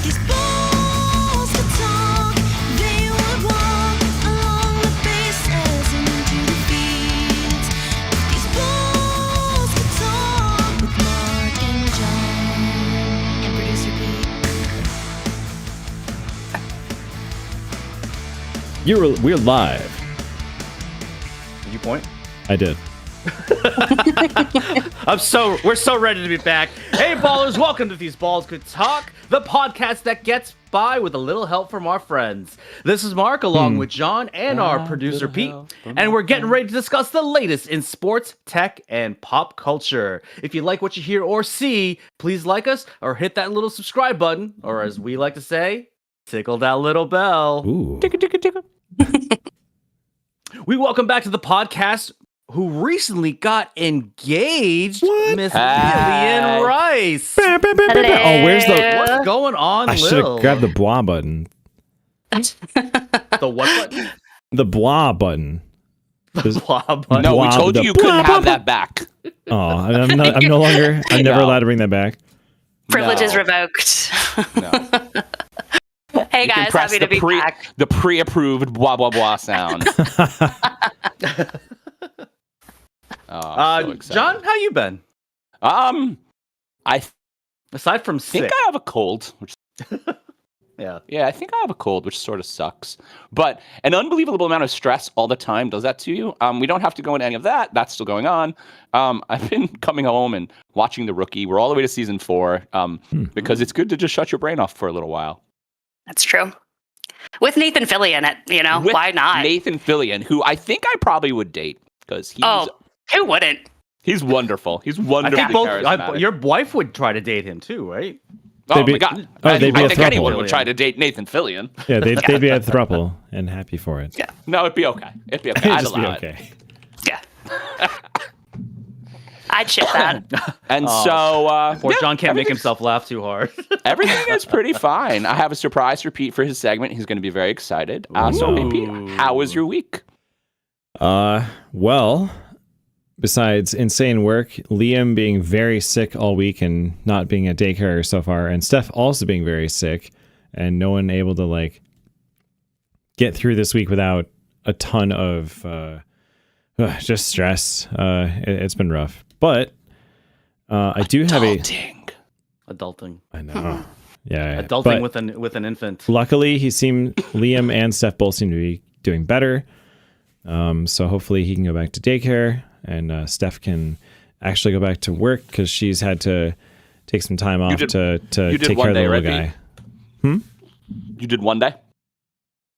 these balls could talk, they would walk along the bases and into the fields. If these balls could talk with Mark and John and producer Pete. We're live. Did you point? I did. We're so ready to be back. Hey ballers, welcome to These Balls Could Talk, the podcast that gets by with a little help from our friends. This is Mark along with John and our producer Pete, and we're getting ready to discuss the latest in sports, tech, and pop culture. If you like what you hear or see, please like us or hit that little subscribe button, or as we like to say, tickle that little bell. Ooh. Tickle, tickle, tickle. We welcome back to the podcast who recently got engaged, Miss Lillian Rice. Oh, where's the... What's going on, I should have grabbed the blah button. The what button? The blah button. The blah button. No, we told you couldn't have that back. Oh, I'm no longer... I'm never allowed to bring that back. Privilege is revoked. No. Hey You can guys, press happy to be back. the pre-approved blah blah blah sound. So excited. John, how you been? I Aside from think sick. I have a cold, which Yeah. I think I have a cold, which sort of sucks. But an unbelievable amount of stress all the time does that to you. We don't have to go into any of that. That's still going on. I've been coming home and watching The Rookie. We're all the way to season 4 because it's good to just shut your brain off for a little while. That's true. With Nathan Fillion in it, With why not? Nathan Fillion, who I think I probably would date because who wouldn't? he's wonderful. He's I wonderful. think your wife would try to date him too, right? Oh my god! I they'd be a think throuple. anyone would try to date Nathan Fillion. Yeah, they'd be a throuple and happy for it. Yeah. No, it'd be okay. It'd be okay. I'd Just be allow okay. Yeah. I'd ship that. And so, Poor John can't make himself laugh too hard. everything is pretty fine. I have a surprise for Pete for his segment. He's going to be very excited. So, hey, Pete, how was your week? Well, besides insane work, Liam being very sick all week and not being at daycare so far, and Steph also being very sick, and no one able to get through this week without a ton of just stress. It's been rough, but I do have Adulting. I know. Yeah. Adulting but with an infant. luckily, Liam and Steph both seem to be doing better. So hopefully he can go back to daycare, and Steph can actually go back to work because she's had to take some time off to take care of the little guy. You did one day?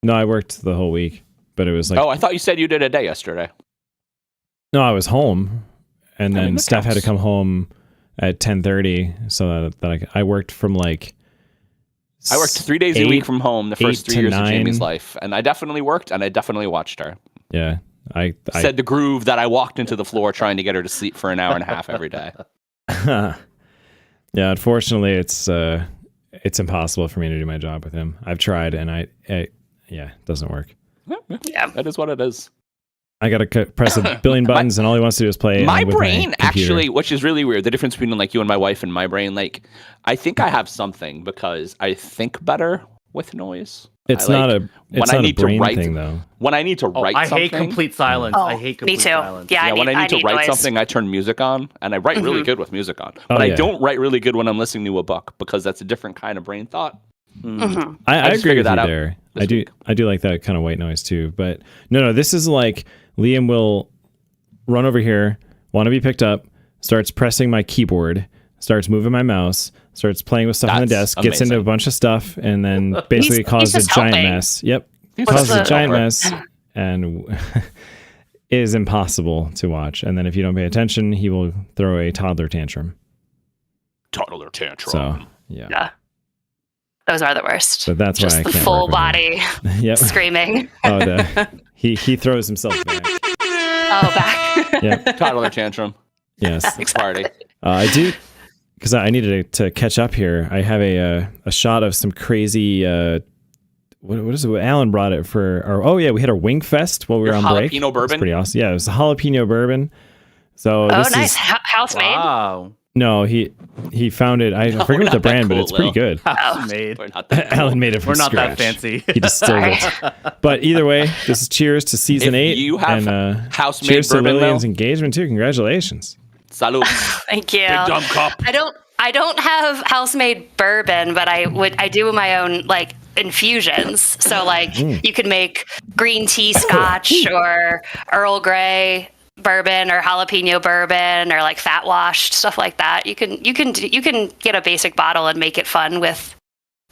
No, I worked the whole week, but it was I thought you said you did a day yesterday. No, I was home, and then that Steph had to counts. come home at 10:30, so that I worked from I worked 3 days a week from home the first 3 years of Jamie's life, and I definitely worked, and I definitely watched her. Yeah, I Said the groove that I walked into the floor trying to get her to sleep for an hour and a half every day. Yeah, unfortunately, it's impossible for me to do my job with him. I've tried, and it doesn't work. Yeah. That is what it is. I gotta press a billion buttons, and all he wants to do is play. My with brain, my computer. actually, which is really weird, the difference between you and my wife and my brain, I think I have something because I think better with noise. It's not a brain thing, though. When I need to write I something. hate complete silence. Oh, I hate complete me too. silence. Yeah, when I need to write noise. something, I turn music on, and I write really good with music on. But I don't write really good when I'm listening to a book because that's a different kind of brain thought. I just agree with figured that you out there. this I do like that kind of white noise too. But no, this is Liam will run over here, want to be picked up, starts pressing my keyboard, starts moving my mouse, starts playing with stuff on the That's desk, gets into a bunch of stuff, and then basically causes a just giant helping. mess. Yep, He's causes a just giant helper. mess, and is impossible to watch. And then if you don't pay attention, he will throw a toddler tantrum. Toddler tantrum. So yeah. Yeah. Those are the worst. So that's why Just I the can't full work with him. body Yep. screaming. He throws himself back. Oh, back. Yep. Toddler tantrum. Yes. Party. I do, because I needed to catch up here. I have a shot of some crazy. What is it? Alan brought it for. We had our Wing Fest while we were on break. Jalapeno bourbon? It's pretty awesome. Yeah, it was a jalapeno bourbon. So Oh, this nice. is House made. Wow. No, he found it. I No, forget we're what the not that brand, but cool, it's pretty Lil. good. House made. We're not that cool. Alan made it from We're not that scratch. fancy. He distilled it. But either way, this is cheers to season If 8. you have and house-made cheers to bourbon, Lillian's Lil. engagement too. Congratulations. Salud. Thank you. Big dumb cup. I don't have house-made bourbon, but I do my own like infusions. So like you could make green tea scotch or Earl Grey bourbon or jalapeno bourbon or like fat washed stuff like that. You can get a basic bottle and make it fun with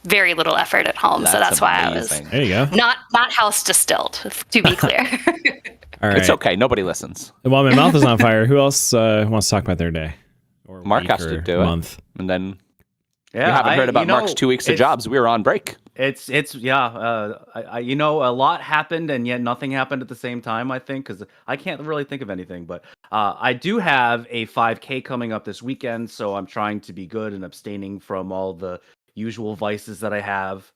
very little effort at home. So that's why amazing. There you go. I was not house distilled, to be clear. All right. It's okay. Nobody listens. While my mouth is on fire, who else wants to talk about their day? Or Mark week has or to do month? it. And then Yeah, we haven't heard about you know, Mark's 2 weeks of it's- jobs. We were on break. It's I you know, a lot happened and yet nothing happened at the same time, I think, because I can't really think of anything. But I do have a 5K coming up this weekend, so I'm trying to be good and abstaining from all the usual vices that I have.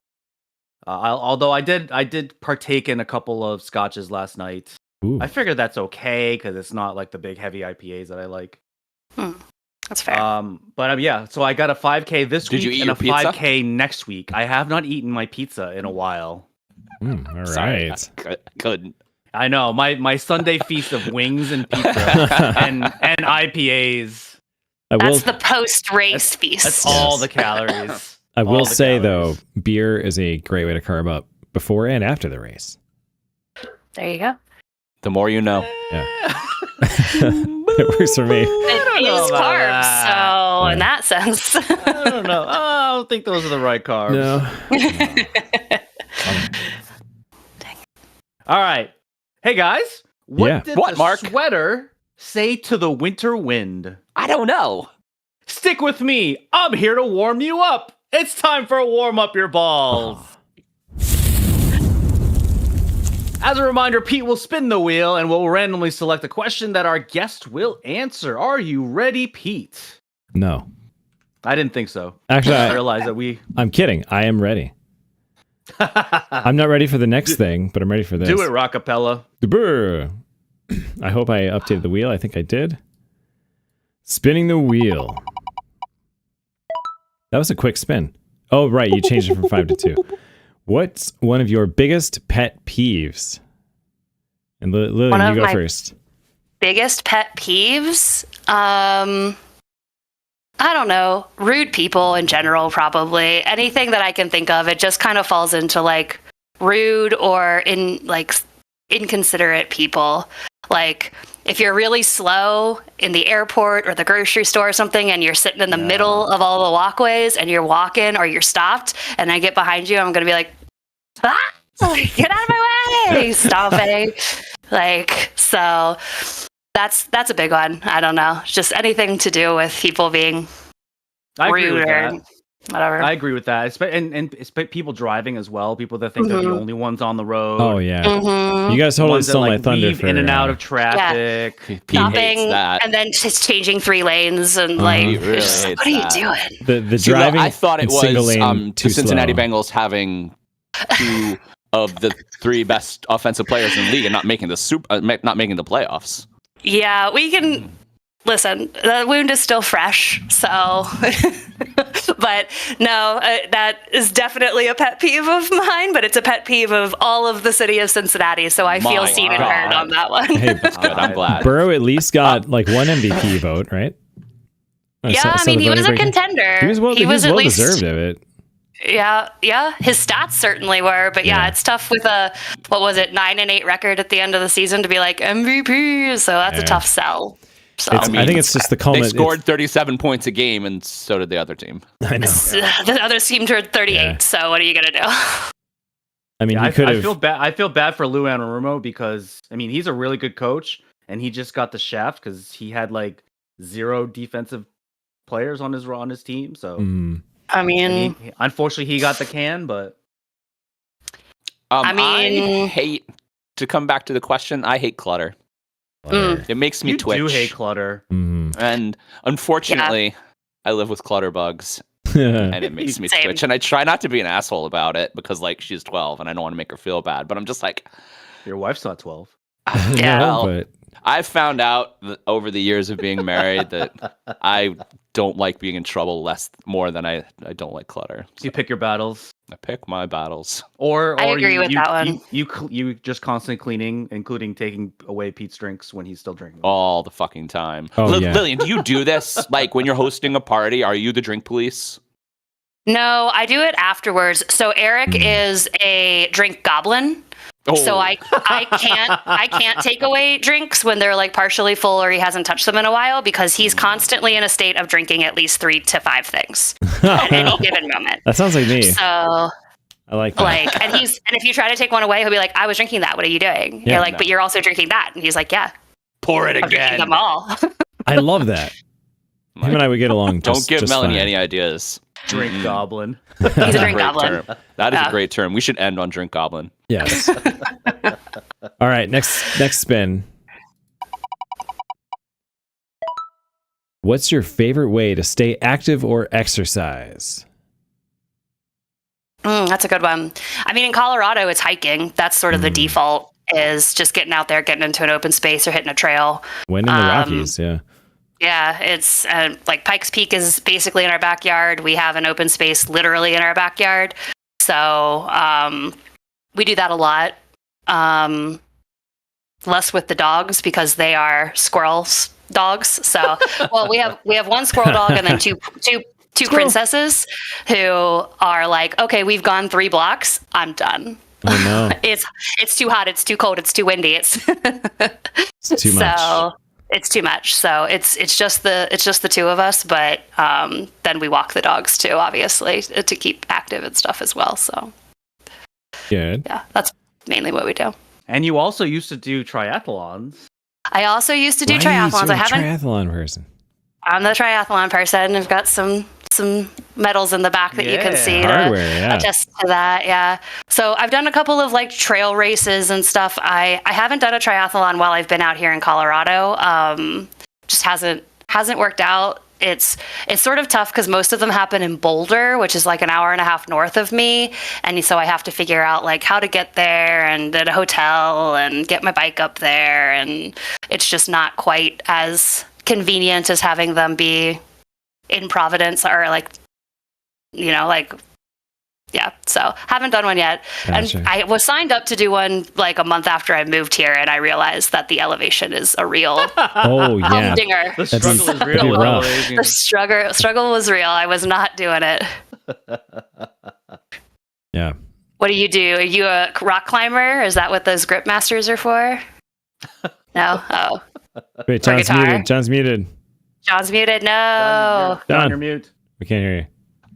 Although I did partake in a couple of scotches last night. Ooh. I figured that's okay because it's not like the big heavy IPAs that I like. That's fair. But yeah, so I got a 5K this Did week you eat and your a pizza? 5K next week. I have not eaten my pizza in a while. All Sorry, right. I couldn't. I know my Sunday feast of wings and pizza and IPAs. I will. That's the post-race feast. That's all the calories. I all will the say calories. though, beer is a great way to carb up before and after the race. There you go. The more you know. It works for me. It know is about carbs, that. so in that sense. I don't know. I don't think those are the right carbs. No. All right. Hey guys, what Yeah. did What, the Mark? sweater say to the winter wind? I don't know. Stick with me. I'm here to warm you up. It's time for a warm up your balls. As a reminder, Pete will spin the wheel and will randomly select a question that our guest will answer. Are you ready, Pete? No. I didn't think so. Actually, I realized that we I'm kidding. I am ready. I'm not ready for the next thing, but I'm ready for this. do it, Rockapella. Brr. I hope I updated the wheel. I think I did. Spinning the wheel. That was a quick spin. Oh, right. You changed it from 5 to 2. What's one of your biggest pet peeves? And Lillian, One of you go my- first. Biggest pet peeves? I don't know. Rude people in general, probably. Anything that I can think of, it just kind of falls into like rude or inconsiderate people. Like if you're really slow in the airport or the grocery store or something and you're sitting in the middle of all the walkways and you're walking or you're stopped and I get behind you, I'm going to be like, get out of my way, stomping. Like, so that's a big one. I don't know. Just anything to do with people being I agree rude with or that. whatever. I agree with that. And it's people driving as well. People that think they're the only ones on the road. Oh, yeah. Mhm. You guys totally Ones that, stole my like, thunder weave for in and out of traffic. Pete Stopping hates that. and then just changing 3 lanes and like, He really it's just, hates what are you that. doing? the See, driving. I thought it in single was lane too the Cincinnati slow. Bengals having 2 of the 3 best offensive players in the league and not making the not making the playoffs. Yeah, we can listen. The wound is still fresh, so. But no, that is definitely a pet peeve of mine. But it's a pet peeve of all of the city of Cincinnati. So I feel My seen and God. heard on that one. Hey, Good, I'm glad. Burrow at least got like one MVP vote, right? Yeah, So I mean, the he was a voting break- contender. He was well, at least deserved of it. Yeah, his stats certainly were, but yeah, Yeah. it's tough with a 9-8 record at the end of the season to be like MVP. So that's Yeah. a tough sell. So I think it's just the They culmination. scored 37 points a game, and so did the other team. I know. the other team turned 38. Yeah. So what are you gonna do? I mean, Yeah, you could I have. feel bad. I feel bad for Lou Anarumo because I mean he's a really good coach and he just got the shaft because he had like 0 defensive players on his team. So I mean, and unfortunately he got the can, but I mean- I hate to come back to the question. I hate clutter. It makes me you twitch. do hate clutter. And unfortunately, I live with clutter bugs, and it makes me Same. twitch. And I try not to be an asshole about it because, like, she's 12, and I don't want to make her feel bad. But I'm just like, Your wife's not 12. Yeah. well, but I've found out that over the years of being married that I don't like being in trouble more than I don't like clutter. So You pick your battles. I pick my battles. Or I agree with that one. You just constantly cleaning, including taking away Pete's drinks when he's still drinking. All the fucking time. Oh, yeah. Lillian, do you do this? Like when you're hosting a party, are you the drink police? No, I do it afterwards. So Eric is a drink goblin. Oh. So I can't take away drinks when they're like partially full or he hasn't touched them in a while because he's constantly in a state of drinking at least 3 to 5 things at any given moment. That sounds like me. So I like that. and if you try to take one away, he'll be like, I was drinking that. What are you doing? Yeah, You're like, no. but you're also drinking that. And he's like, yeah, Pour it I'm drinking again. them all. I love that. Him and I would get along. Don't Just, give just Melanie fine. any ideas. Drink goblin. He's a drink Great goblin. term. That is Yeah. a great term. We should end on drink goblin. Yes. All right. Next spin. What's your favorite way to stay active or exercise? That's a good one. I mean, in Colorado, it's hiking. That's sort of the default is just getting out there, getting into an open space or hitting a trail. When in the Rockies, yeah. Yeah, it's like Pikes Peak is basically in our backyard. We have an open space literally in our backyard. So we do that a lot. Less with the dogs because they are squirrels dogs. So, well, we have one squirrel dog and then two princesses who are like, okay, we've gone 3 blocks. I'm done. Oh no, It's too hot. It's too cold. It's too windy. It's it's too much. So it's too much. So it's just the 2 of us, but then we walk the dogs too, obviously, to keep active and stuff as well. So Good. yeah, that's mainly what we do. And you also used to do triathlons. I also used to do Why are you triathlons. so I haven't. triathlon person. I'm the triathlon person. I've got some medals in the back that you can Yeah. see Hardware, to yeah. attest to that. Yeah. So I've done a couple of like trail races and stuff. I haven't done a triathlon while I've been out here in Colorado. Just hasn't worked out. It's sort of tough because most of them happen in Boulder, which is like an hour and a half north of me, and so I have to figure out like how to get there and at a hotel and get my bike up there, and it's just not quite as convenient as having them be in Providence or like, you know, like, yeah. So haven't done one yet. Gotcha. And I was signed up to do one like a month after I moved here, and I realized that the elevation is a real Oh yeah. humdinger. The That'd be struggle is pretty real. with rough. elevation. The struggle was real. I was not doing it. Yeah. What do? Are you a rock climber? Is that what those grip masters are for? No. Oh, Wait, John's guitar? muted. John's muted. John's muted. No. John, Done. you're mute. We can't hear you.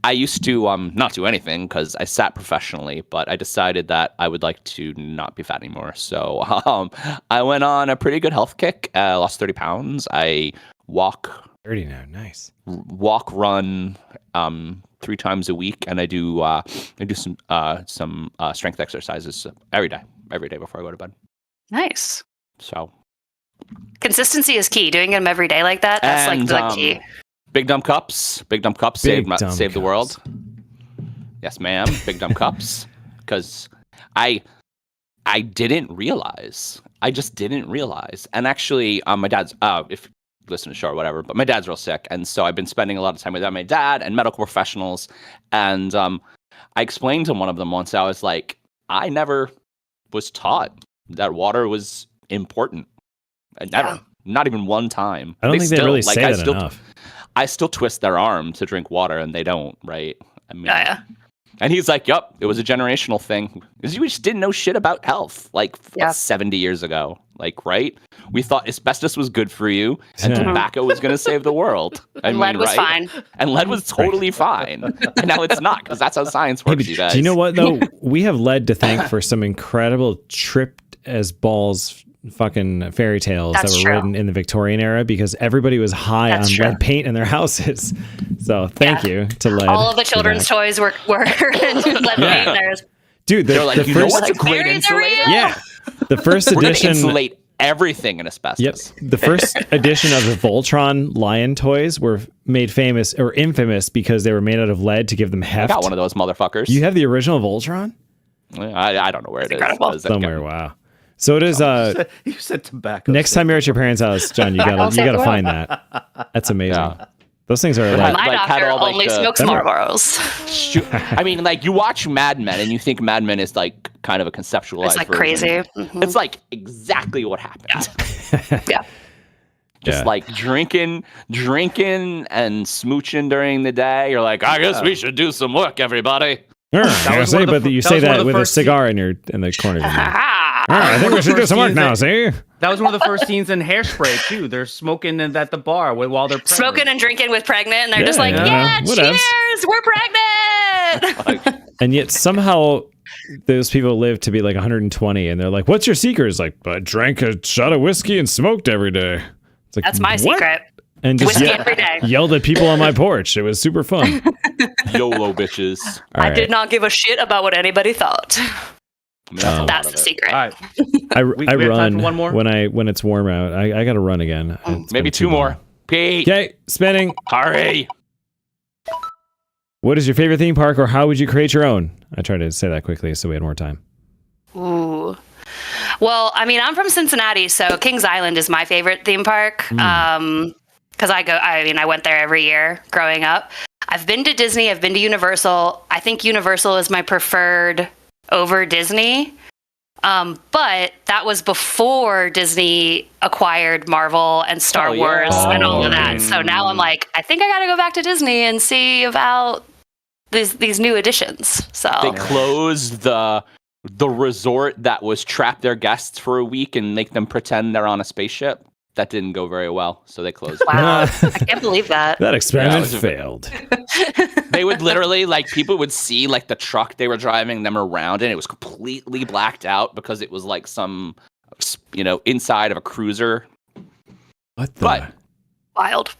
I used to not do anything because I sat professionally, but I decided that I would like to not be fat anymore. So I went on a pretty good health kick. Lost 30 pounds. I walk, 30 now. Nice. run 3 times a week, and I do some strength exercises every day before I go to bed. Nice. So Consistency is key. Doing them every day like that. That's And, like the key. Big dumb cups Big saved dumb the cups. world. Yes, ma'am. Big dumb cups. Because I didn't realize. I just didn't realize. And actually, my dad's if you listen to the show or whatever, but my dad's real sick, and so I've been spending a lot of time with my dad and medical professionals. And I explained to one of them once. I was like, I never was taught that water was important. I never. Yeah. Not even one time. I don't think they really say I that enough. I still twist their arm to drink water, and they don't, right? I mean, Yeah. And he's like, "Yup, it was a generational thing. Because you just didn't know shit about health, like Yeah. 70 years ago, like right? We thought asbestos was good for you, and Yeah. tobacco was going to save the world. I mean, Lead was right? fine. And lead was totally fine. And now it's not, because that's how science Hey, works, but you guys. do you know what though? We have lead to thank for some incredible tripped as balls fucking fairy tales That's that were true. written in the Victorian era because everybody was high That's on true. lead paint in their houses. So thank Yeah. you to lead. All of the for children's that. toys were lead paint. There's Dude, They're like, the you know first, what's a great fairies are insulator? real? yeah, the first We're going to edition. insulate everything in asbestos. Yep. The first edition of the Voltron lion toys were made famous or infamous because they were made out of lead to give them I heft. got one of those motherfuckers. You have the original Voltron? I don't know where it is. incredible. 'cause I've Somewhere, got- wow. So it is. You said tobacco. Next time you're at your parents' house, John, you gotta find that. That's amazing. Yeah. Those things are like. My like, had doctor all, like, only the- smokes Marlboros. I mean, like you watch Mad Men and you think Mad Men is like kind of a conceptualized It's like version. crazy. Mhm. It's like exactly what happened. Yeah. Just Yeah. like drinking and smooching during the day. You're like, I guess we should do some work, everybody. was one of the but you that say was one of that the with a first cigar in the corner. Of your mouth. Ah. I think we should do some work now. See? That was one of the first scenes in Hairspray too. They're smoking at the bar while they're pregnant. Smoking and drinking with pregnant, and they're just like, Yeah, whatevs. cheers, we're pregnant. And yet somehow those people live to be like 120, and they're like, "What's your secret?" It's like, "I drank a shot of whiskey and smoked every day." It's like, That's my "What?" secret. And just Whiskey every day. yelled at people on my porch. It was super fun. YOLO bitches. All I right. did not give a shit about what anybody thought. I mean, that's a lot That's of the it. secret. All right. I we have time run for one more? when it's warm out. I got to run again. It's Maybe been two too more. long. Pete. Okay, spinning. Hurry. What is your favorite theme park, or how would you create your own? I tried to say that quickly so we had more time. Ooh. Well, I mean, I'm from Cincinnati, so Kings Island is my favorite theme park. Because I went there every year growing up. I've been to Disney. I've been to Universal. I think Universal is my preferred over Disney. But that was before Disney acquired Marvel and Star Oh, yeah. Wars and all of that. So now I'm like, I think I got to go back to Disney and see about these new additions. So They closed the resort that was trap their guests for a week and make them pretend they're on a spaceship. That didn't go very well, so they closed it. wow, I can't believe that. That experiment Yeah, failed. They would literally, like, people would see, like, the truck they were driving them around, and it was completely blacked out because it was, like, some, inside of a cruiser. What the? But Wild.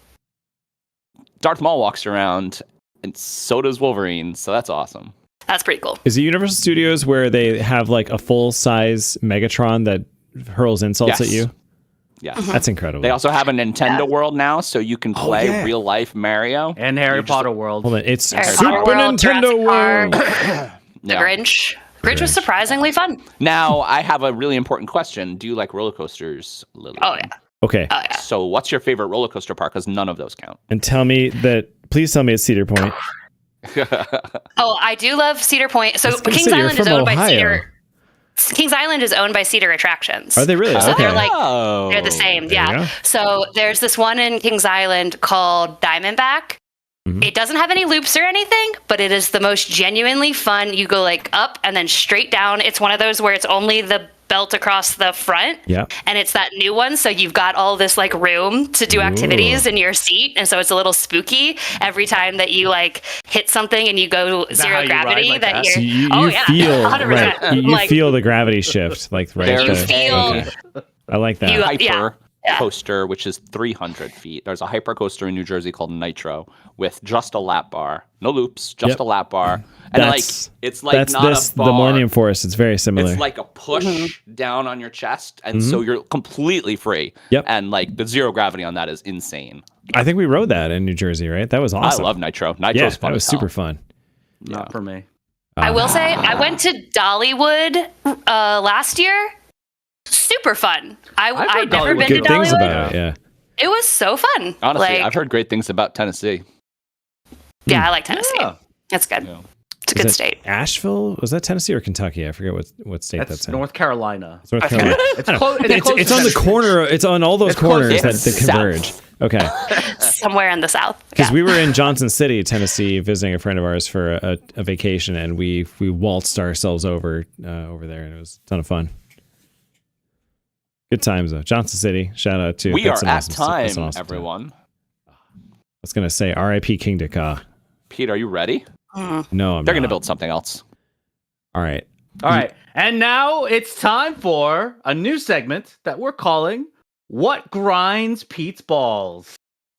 Darth Maul walks around, and so does Wolverine, so that's awesome. That's pretty cool. Is it Universal Studios where they have like a full size Megatron that hurls insults Yes. at you? Yeah. That's incredible. They also have a Nintendo World now, so you can play yeah. real life Mario. And Harry Potter World. Hold on, it's Harry Super Potter World, Nintendo Jurassic World. Park, The Yeah. Grinch. Grinch was Grinch. surprisingly fun. Now, I have a really important question. Do you like roller coasters, Lillian? Oh yeah. Okay, Oh yeah. So what's your favorite roller coaster park? Because none of those count. and please tell me it's Cedar Point. Oh, I do love Cedar Point. So was gonna Kings say, you're Island is from owned by Ohio. Cedar. Kings Island is owned by Cedar Attractions. Are they really? So Okay. they're like Oh. they're the same. There you Yeah. go. So there's this one in Kings Island called Diamondback. Mhm. It doesn't have any loops or anything, but it is the most genuinely fun. You go like up and then straight down. It's one of those where it's only the belt across the front. Yeah. And it's that new one, so you've got all this like room to do activities in your seat, and so it's a little spooky every time that you like hit something and you go Is that how zero you gravity. ride like that that? you're So you oh yeah, feel 100%. right. You Like, feel the gravity shift, like right. There's You there. feel- Okay. I like that. You- Hyper yeah. coaster, which is 300 feet. There's a hyper coaster in New Jersey called Nitro with just a lap bar, no loops, just Yep. a lap bar, and That's- it's like That's not this a bar. the Millennium Force. It's very similar. It's like a push down on your chest, and so you're completely free. Yep. And like the zero gravity on that is insane. I think we rode that in New Jersey, right? That was awesome. I love Nitro. Yeah, Nitro's fun. that was as hell. super fun. Not for me. I will say I went to Dollywood last year. Super fun. I've I'd heard never Dollywood. been Good to things Dollywood. about it. Yeah. It was so fun. Honestly, like, I've heard great things about Tennessee. yeah, I like Tennessee. Yeah. That's good. Yeah. It's a Is good it state. Asheville? Was that Tennessee or Kentucky? I forget what state That's that's in. North Carolina. It's North Carolina. It's close. It's on the corner. It's on all those It's close. corners that It's converge. Okay. Somewhere in the South. Because Yeah. we were in Johnson City, Tennessee, visiting a friend of ours for a vacation, and we waltzed ourselves over there, and it was a ton of fun. Good times though. Johnson City. Shout out to. We that's are an at awesome- time, that's an awesome everyone. I was gonna say R.I.P. King Daka. Pete, are you ready? No, I'm They're going to not. build something else. All right. All right. And now it's time for a new segment that we're calling What Grinds Pete's Balls?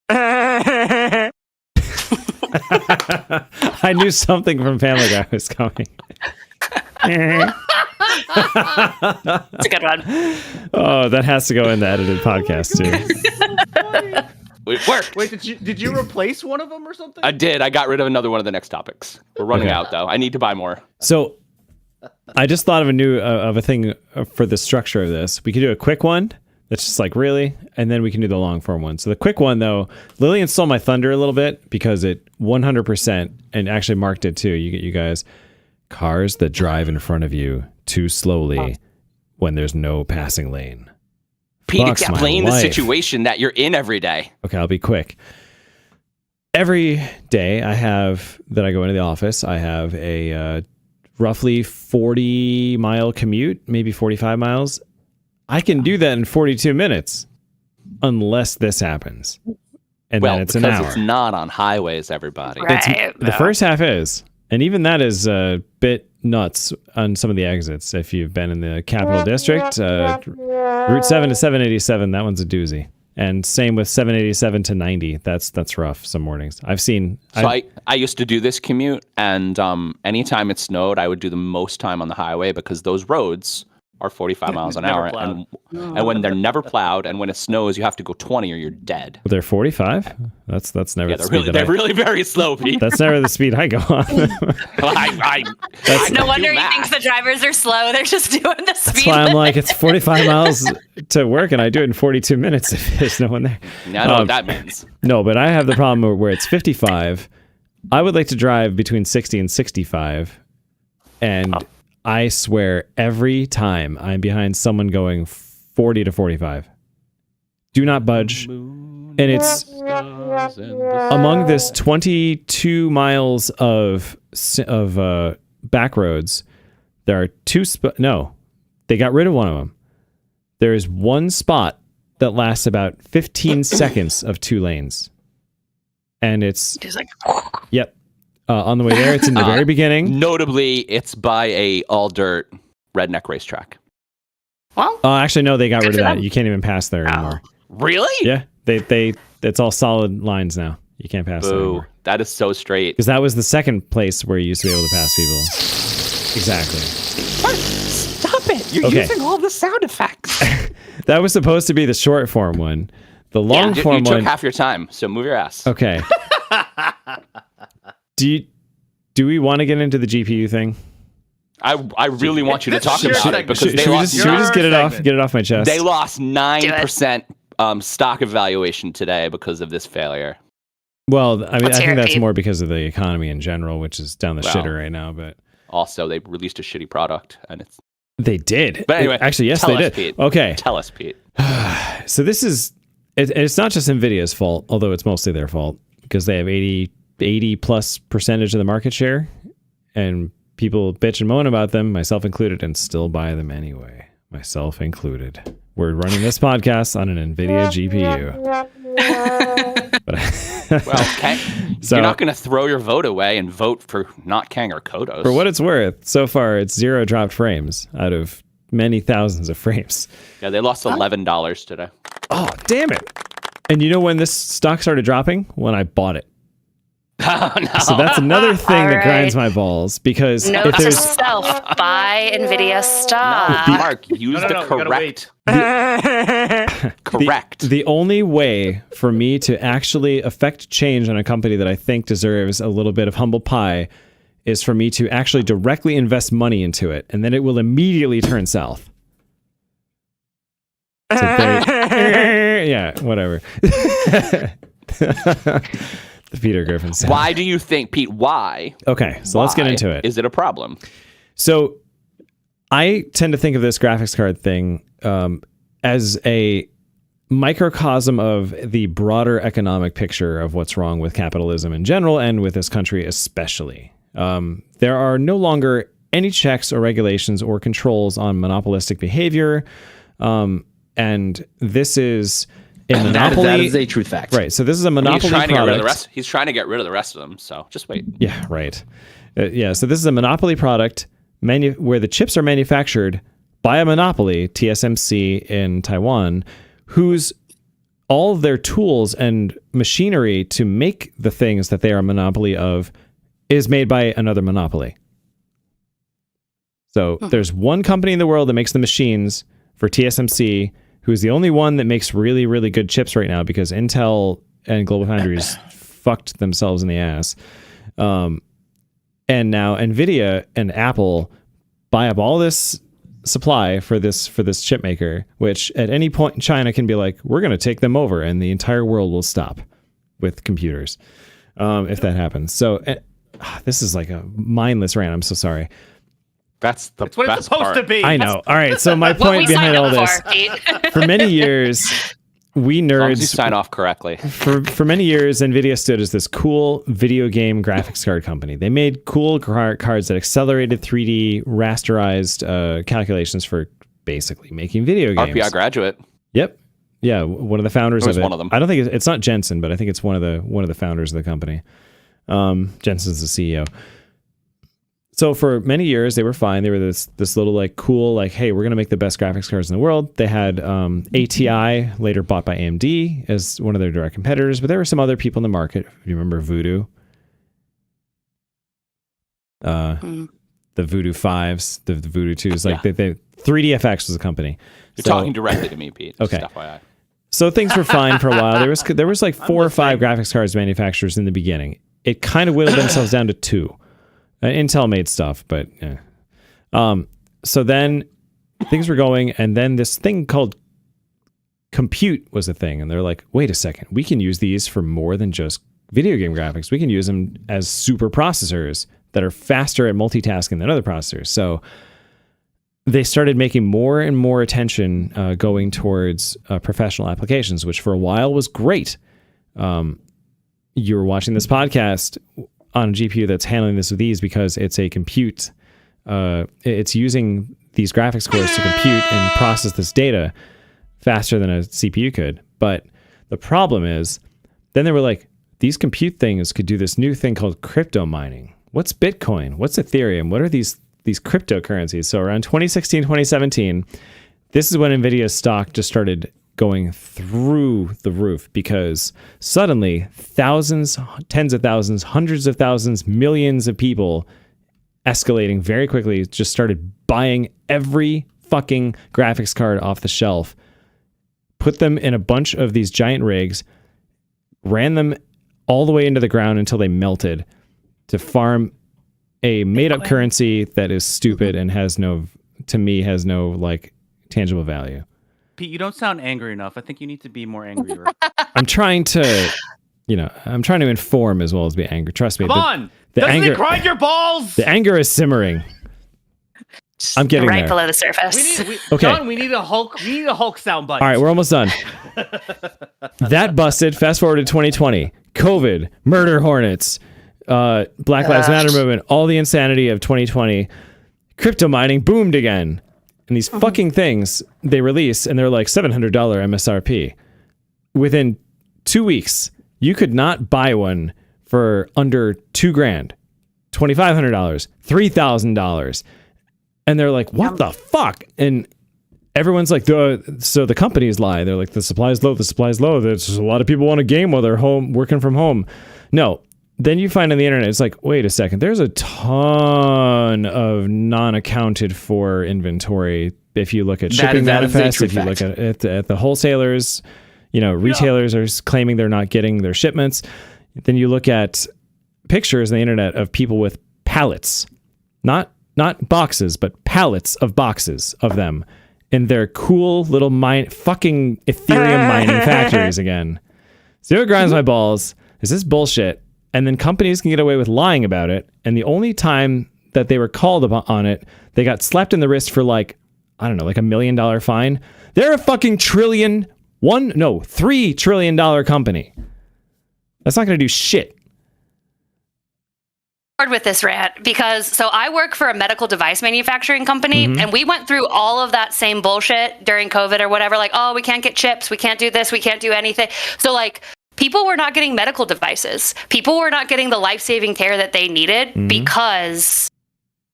I knew something from Family Guy was coming. It's a good one. Oh, that has to go in the edited podcast too. It worked. Wait, did you replace one of them or something? I did. I got rid of another one of the next topics. We're running Okay. out, though. I need to buy more. So I just thought of a thing for the structure of this. We could do a quick one that's just like really, and then we can do the long form one. So the quick one though, Lillian stole my thunder a little bit because it 100% and actually marked it too. You guys, cars that drive in front of you too slowly when there's no passing lane. Pete, Fucks my explain the life. situation that you're in every day. Okay, I'll be quick. Every day I go into the office, I have a roughly 40-mile commute, maybe 45 miles. I can do that in 42 minutes unless this happens. And then it's an hour. Because it's not on highways, everybute. Right. The first half is. And even that is a bit nuts on some of the exits. If you've been in the Capital District, Route 7 to 787, that one's a doozy. And same with 787 to 90. That's rough some mornings. I've seen. So I used to do this commute, and anytime it snowed, I would do the most time on the highway because those roads are 45 miles an hour, and when they're never plowed, and when it snows, you have to go 20 or you're dead. They're 45. That's never. Yeah, the speed they're really very slow, Pete. That's never the speed I go on. No wonder he thinks the drivers are slow. They're just doing the speed That's why I'm limit. like, it's 45 miles to work, and I do it in 42 minutes if there's no one there. I know what that means. No, but I have the problem where it's 55. I would like to drive between 60 and 65, and I swear every time I'm behind someone going 40 to 45. Do not budge. And it's among this 22 miles of back roads, there are they got rid of one of them. There is one spot that lasts about 15 seconds of 2 lanes. And it's Just like, yep. On the way there, it's in the very beginning. Notably, it's by a all-dirt redneck racetrack. well, Actually, no, they got rid of for that. them. You can't even pass there anymore. Really? Yeah, it's all solid lines now. You can't pass there Boo. anymore. That is so straight. Because that was the second place where you used to be able to pass people. Exactly. Stop it. You're Okay. using all the sound effects. That was supposed to be the short form one. The long You form took one. half your time, so move your ass. Okay. Do we want to get into the GPU thing? I really want you to talk Sure. about it Should- because Should they we lost, just get it off? segment. Get it off my chest. they lost 9% stock evaluation today because of this failure. Well, I mean, Let's I hear think it, that's Pete. more because of the economy in general, which is down the Well. shitter right now. But Also, they released a shitty product, and it's. they did. But anyway, Actually, yes, tell they us, did. Pete. Okay. Tell us, Pete. So this is, it's not just NVIDIA's fault, although it's mostly their fault because they have 80 plus percentage of the market share, and people bitch and moan about them, myself included, and still buy them anyway. Myself included. We're running this podcast on an NVIDIA GPU. But Well, So- you're not going to throw your vote away and vote for not Kang or Kodos. for what it's worth, so far it's 0 dropped frames out of many thousands of frames. Yeah, they lost $11 today. Oh, damn it. And you know when this stock started dropping? When I bought it. Oh, no. So that's another thing All that grinds right. my balls because note if to there's self: buy Nvidia stock. Mark, use No, the you gotta wait. correct. the only way for me to actually affect change on a company that I think deserves a little bit of humble pie is for me to actually directly invest money into it, and then it will immediately turn south. So yeah, whatever. The Peter Griffin sound. Why do you think, Pete? Why? Okay, so let's get Why into it. Is it a problem? So I tend to think of this graphics card thing as a microcosm of the broader economic picture of what's wrong with capitalism in general and with this country especially. There are no longer any checks or regulations or controls on monopolistic behavior. And this is a monopoly. That is a truth fact. Right. So this is a monopoly He's trying to get rid of the product. rest. He's trying to get rid of the rest of them. So just wait. Yeah, right. Yeah, so this is a monopoly product where the chips are manufactured by a monopoly, TSMC in Taiwan, whose all of their tools and machinery to make the things that they are a monopoly of is made by another monopoly. So there's one company in the world that makes the machines for TSMC, who's the only one that makes really, really good chips right now because Intel and GlobalFoundries fucked themselves in the ass. And now NVIDIA and Apple buy up all this supply for this chip maker, which at any point China can be like, we're going to take them over and the entire world will stop with computers if that happens. So this is like a mindless rant. I'm so sorry. That's the It's what it's best supposed part. to be. I know. All right. So my What we point behind signed all up this, for, Pete. for many years, we As long as you nerds, sign off correctly. for many years, NVIDIA stood as this cool video game graphics card company. They made cool cards that accelerated 3D rasterized calculations for basically making video games. RPI graduate. Yep. Yeah, one of the founders was of it. one of them. I don't think it's not Jensen, but I think it's one of the founders of the company. Jensen's the CEO. So for many years they were fine. They were this little like cool like, hey, we're gonna make the best graphics cards in the world. They had ATI, later bought by AMD, as one of their direct competitors, but there were some other people in the market. You remember Voodoo? The Voodoo 5s, the Voodoo 2s, like they 3DFX was a company. You're talking directly to me, Pete. Okay. Just FYI. So things were fine for a while. There was like 4 or 5 graphics cards manufacturers in the beginning. It kind of whittled themselves down to 2. Intel made stuff, but yeah. So then things were going, and then this thing called compute was a thing, and they're like, wait a second, we can use these for more than just video game graphics. We can use them as super processors that are faster at multitasking than other processors. So they started making more and more attention going towards professional applications, which for a while was great. You were watching this podcast on a GPU that's handling this with ease because it's a compute. It's using these graphics cores to compute and process this data faster than a CPU could. But the problem is, then they were like, these compute things could do this new thing called crypto mining. What's Bitcoin? What's Ethereum? What are these cryptocurrencies? So around 2016, 2017, this is when NVIDIA's stock just started going through the roof because suddenly thousands, tens of thousands, hundreds of thousands, millions of people escalating very quickly just started buying every fucking graphics card off the shelf, put them in a bunch of these giant rigs, ran them all the way into the ground until they melted to farm a made-up currency that is stupid and has no like tangible value. Pete, you don't sound angry enough. I think you need to be more angrier. I'm trying to inform as well as be angry. Trust me. Come on! The Doesn't anger, it grind your balls? the anger is simmering. I'm getting right there. below the surface. Okay. John, we need a Hulk sound bite. All right, we're almost done. That busted. Fast forward to 2020. COVID, murder hornets, Black Lives Matter movement, all the insanity of 2020. Crypto mining boomed again. And these fucking things they release, and they're like $700 MSRP. Within 2 weeks, you could not buy one for under $2,000, $2,500, $3,000. And they're like, what the fuck? And everyone's like, so the companies lie. They're like, the supply's low, the supply's low. There's a lot of people want a game while they're home, working from home. No. Then you find on the internet, it's like, wait a second, there's a ton of non-accounted for inventory. If you look at shipping manifests, if you look at the wholesalers, retailers are claiming they're not getting their shipments. Then you look at pictures on the internet of people with pallets, not boxes, but pallets of boxes of them in their cool little fucking Ethereum mining factories again. So it grinds my balls. Is this bullshit? And then companies can get away with lying about it. And the only time that they were called on it, they got slapped in the wrist for like $1 million fine. They're a fucking $3 trillion company. That's not going to do shit. With this rant because so I work for a medical device manufacturing company and we went through all of that same bullshit during COVID or whatever, like, oh, we can't get chips, we can't do this, we can't do anything. So like people were not getting medical devices. People were not getting the life-saving care that they needed because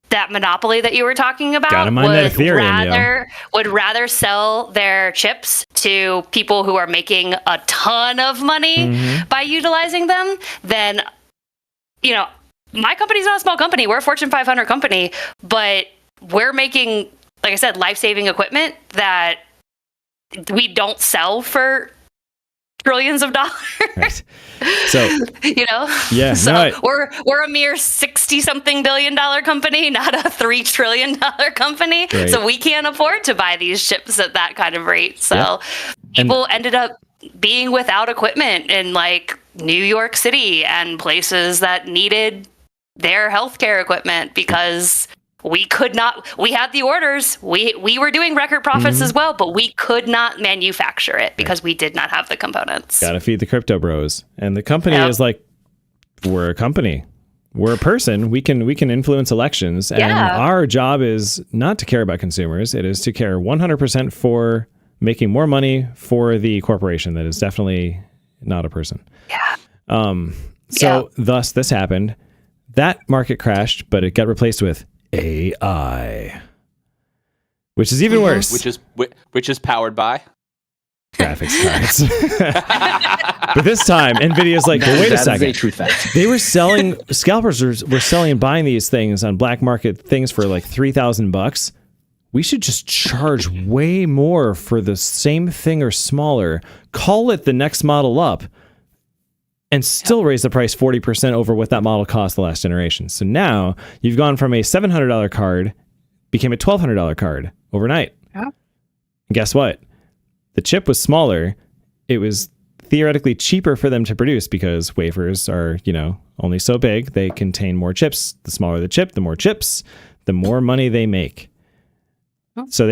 that monopoly that you were talking about would rather sell their chips to people who are making a ton of money by utilizing them than, my company's not a small company. We're a Fortune 500 company, but we're making, like I said, life-saving equipment that we don't sell for trillions of dollars. Right. So You know, Yeah, So no, we're a mere 60-something billion dollar company, not a $3 trillion company. Right. So we can't afford to buy these ships at that kind of rate. So Yeah. people ended up being without equipment in like New York City and places that needed their healthcare equipment because we could not. We had the orders. We were doing record profits as well, but we could not manufacture it because we did not have the components. gotta feed the crypto bros. And the company Yep. is like, we're a company. We're a person. We can influence elections. And Yeah. our job is not to care about consumers. It is to care 100% for making more money for the corporation that is definitely not a person. Yeah. So thus this happened. That market crashed, but it got replaced with AI, which is even worse. Which is powered by. Graphics cards. But this time, Nvidia's like, well, wait a That is second. a true fact. They were selling, scalpers were selling and buying these things on black market things for like $3,000. We should just charge way more for the same thing or smaller, call it the next model up, and still raise the price 40% over what that model cost the last generation. So now you've gone from a $700 card, became a $1,200 card overnight. Yeah. And guess what? The chip was smaller. It was theoretically cheaper for them to produce because wafers are, only so big. They contain more chips. The smaller the chip, the more chips, the more money they make. So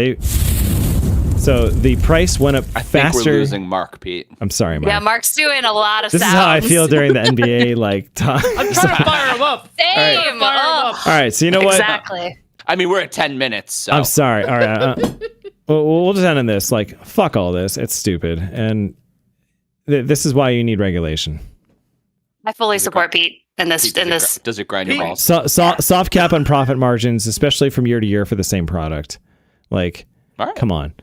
the price went up I think faster. we're losing Mark, Pete. I'm sorry, Mark. Yeah, Mark's doing a lot of This is sounds. how I feel during the NBA time. I'm trying to fire him up. Same. Fire him Oh, up. All right, so you know what? exactly. I mean, we're at 10 minutes. So. I'm sorry. All right. We'll just end on this. Like, fuck all this. It's stupid. And this is why you need regulation. I fully support Pete in this. Pete, In this, does it grind your balls? Soft cap on profit margins, especially from year to year for the same product. Like, All right. come on.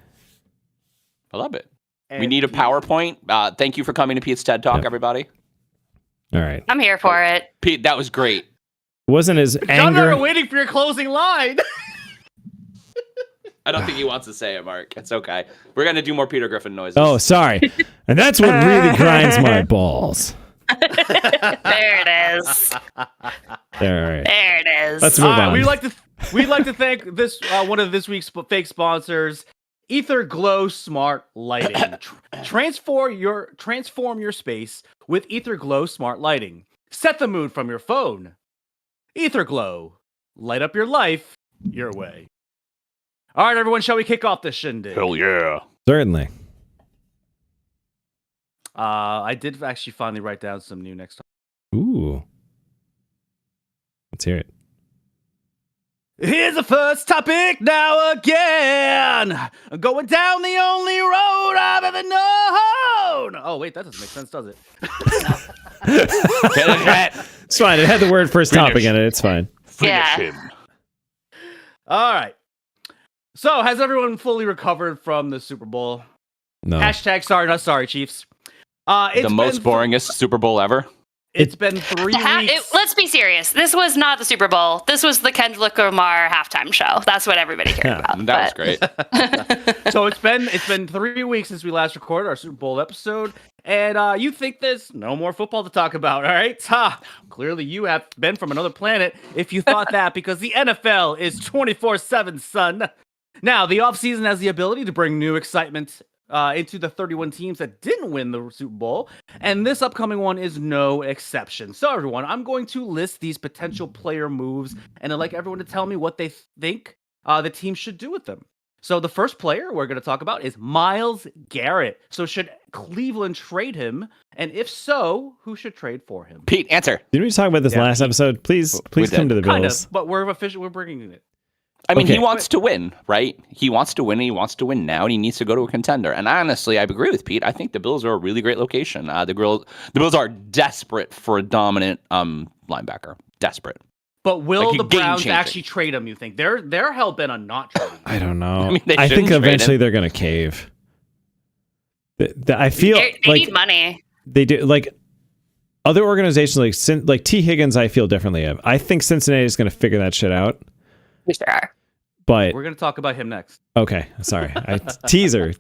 I love it. We And need a PowerPoint. Thank you for coming to Pete's TED Talk, Yep. everybody. All right. I'm here for it. Pete, that was great. Wasn't as John and I anger. are waiting for your closing line. I don't think he wants to say it, Mark. It's okay. We're going to do more Peter Griffin noises. Oh, sorry. And that's what really grinds my balls. There it is. There, all right. There it is. Let's move on. We'd like to thank this one of this week's fake sponsors, Ether Glow Smart Lighting. Transform your space with Ether Glow Smart Lighting. Set the mood from your phone. Ether Glow, light up your life your way. All right, everyone, shall we kick off this shindig? Hell yeah. Certainly. I did actually finally write down some new next time. Ooh. Let's hear it. Here's the first topic now again. Going down the only road I've ever known. Oh, wait, that doesn't make sense, does it? It's fine. It had the word first topic in it. It's fine. Yeah. All right. So, has everyone fully recovered from the Super Bowl? No. Hashtag sorry, not sorry, Chiefs. It's The most been boringest Super Bowl ever. It's been 3 weeks. Let's be serious. This was not the Super Bowl. This was the Kendrick Lamar halftime show. That's what everybody cared about. That was great. So it's been 3 weeks since we last recorded our Super Bowl episode, and you think there's no more football to talk about, all right? Ha! Clearly you have been from another planet if you thought that, because the NFL is 24/7, son. Now, the offseason has the ability to bring new excitement into the 31 teams that didn't win the Super Bowl, and this upcoming one is no exception. So, everyone, I'm going to list these potential player moves, and I'd like everyone to tell me what they think the team should do with them. So, the first player we're going to talk about is Myles Garrett. So, should Cleveland trade him? And if so, who should trade for him? Pete, answer. Didn't we talk about this Yeah. last episode? Please We come did. to the Kind Bills. of, but we're bringing it. I mean, Okay. he wants to win, right? He wants to win, and he wants to win now, and he needs to go to a contender. And honestly, I agree with Pete. I think the Bills are a really great location. The Bills are desperate for a dominant linebacker. Desperate. But will Like a the Browns game-changing. actually trade him, you think? They're hell-bent on not trading him. I don't know. I mean, they I think shouldn't trade eventually him. they're going to cave. I feel They like need money. they do. Like other organizations, like T. Higgins, I feel differently of. I think Cincinnati is going to figure that shit out. Which there are. But We're going to talk about him next. okay, sorry. Teaser.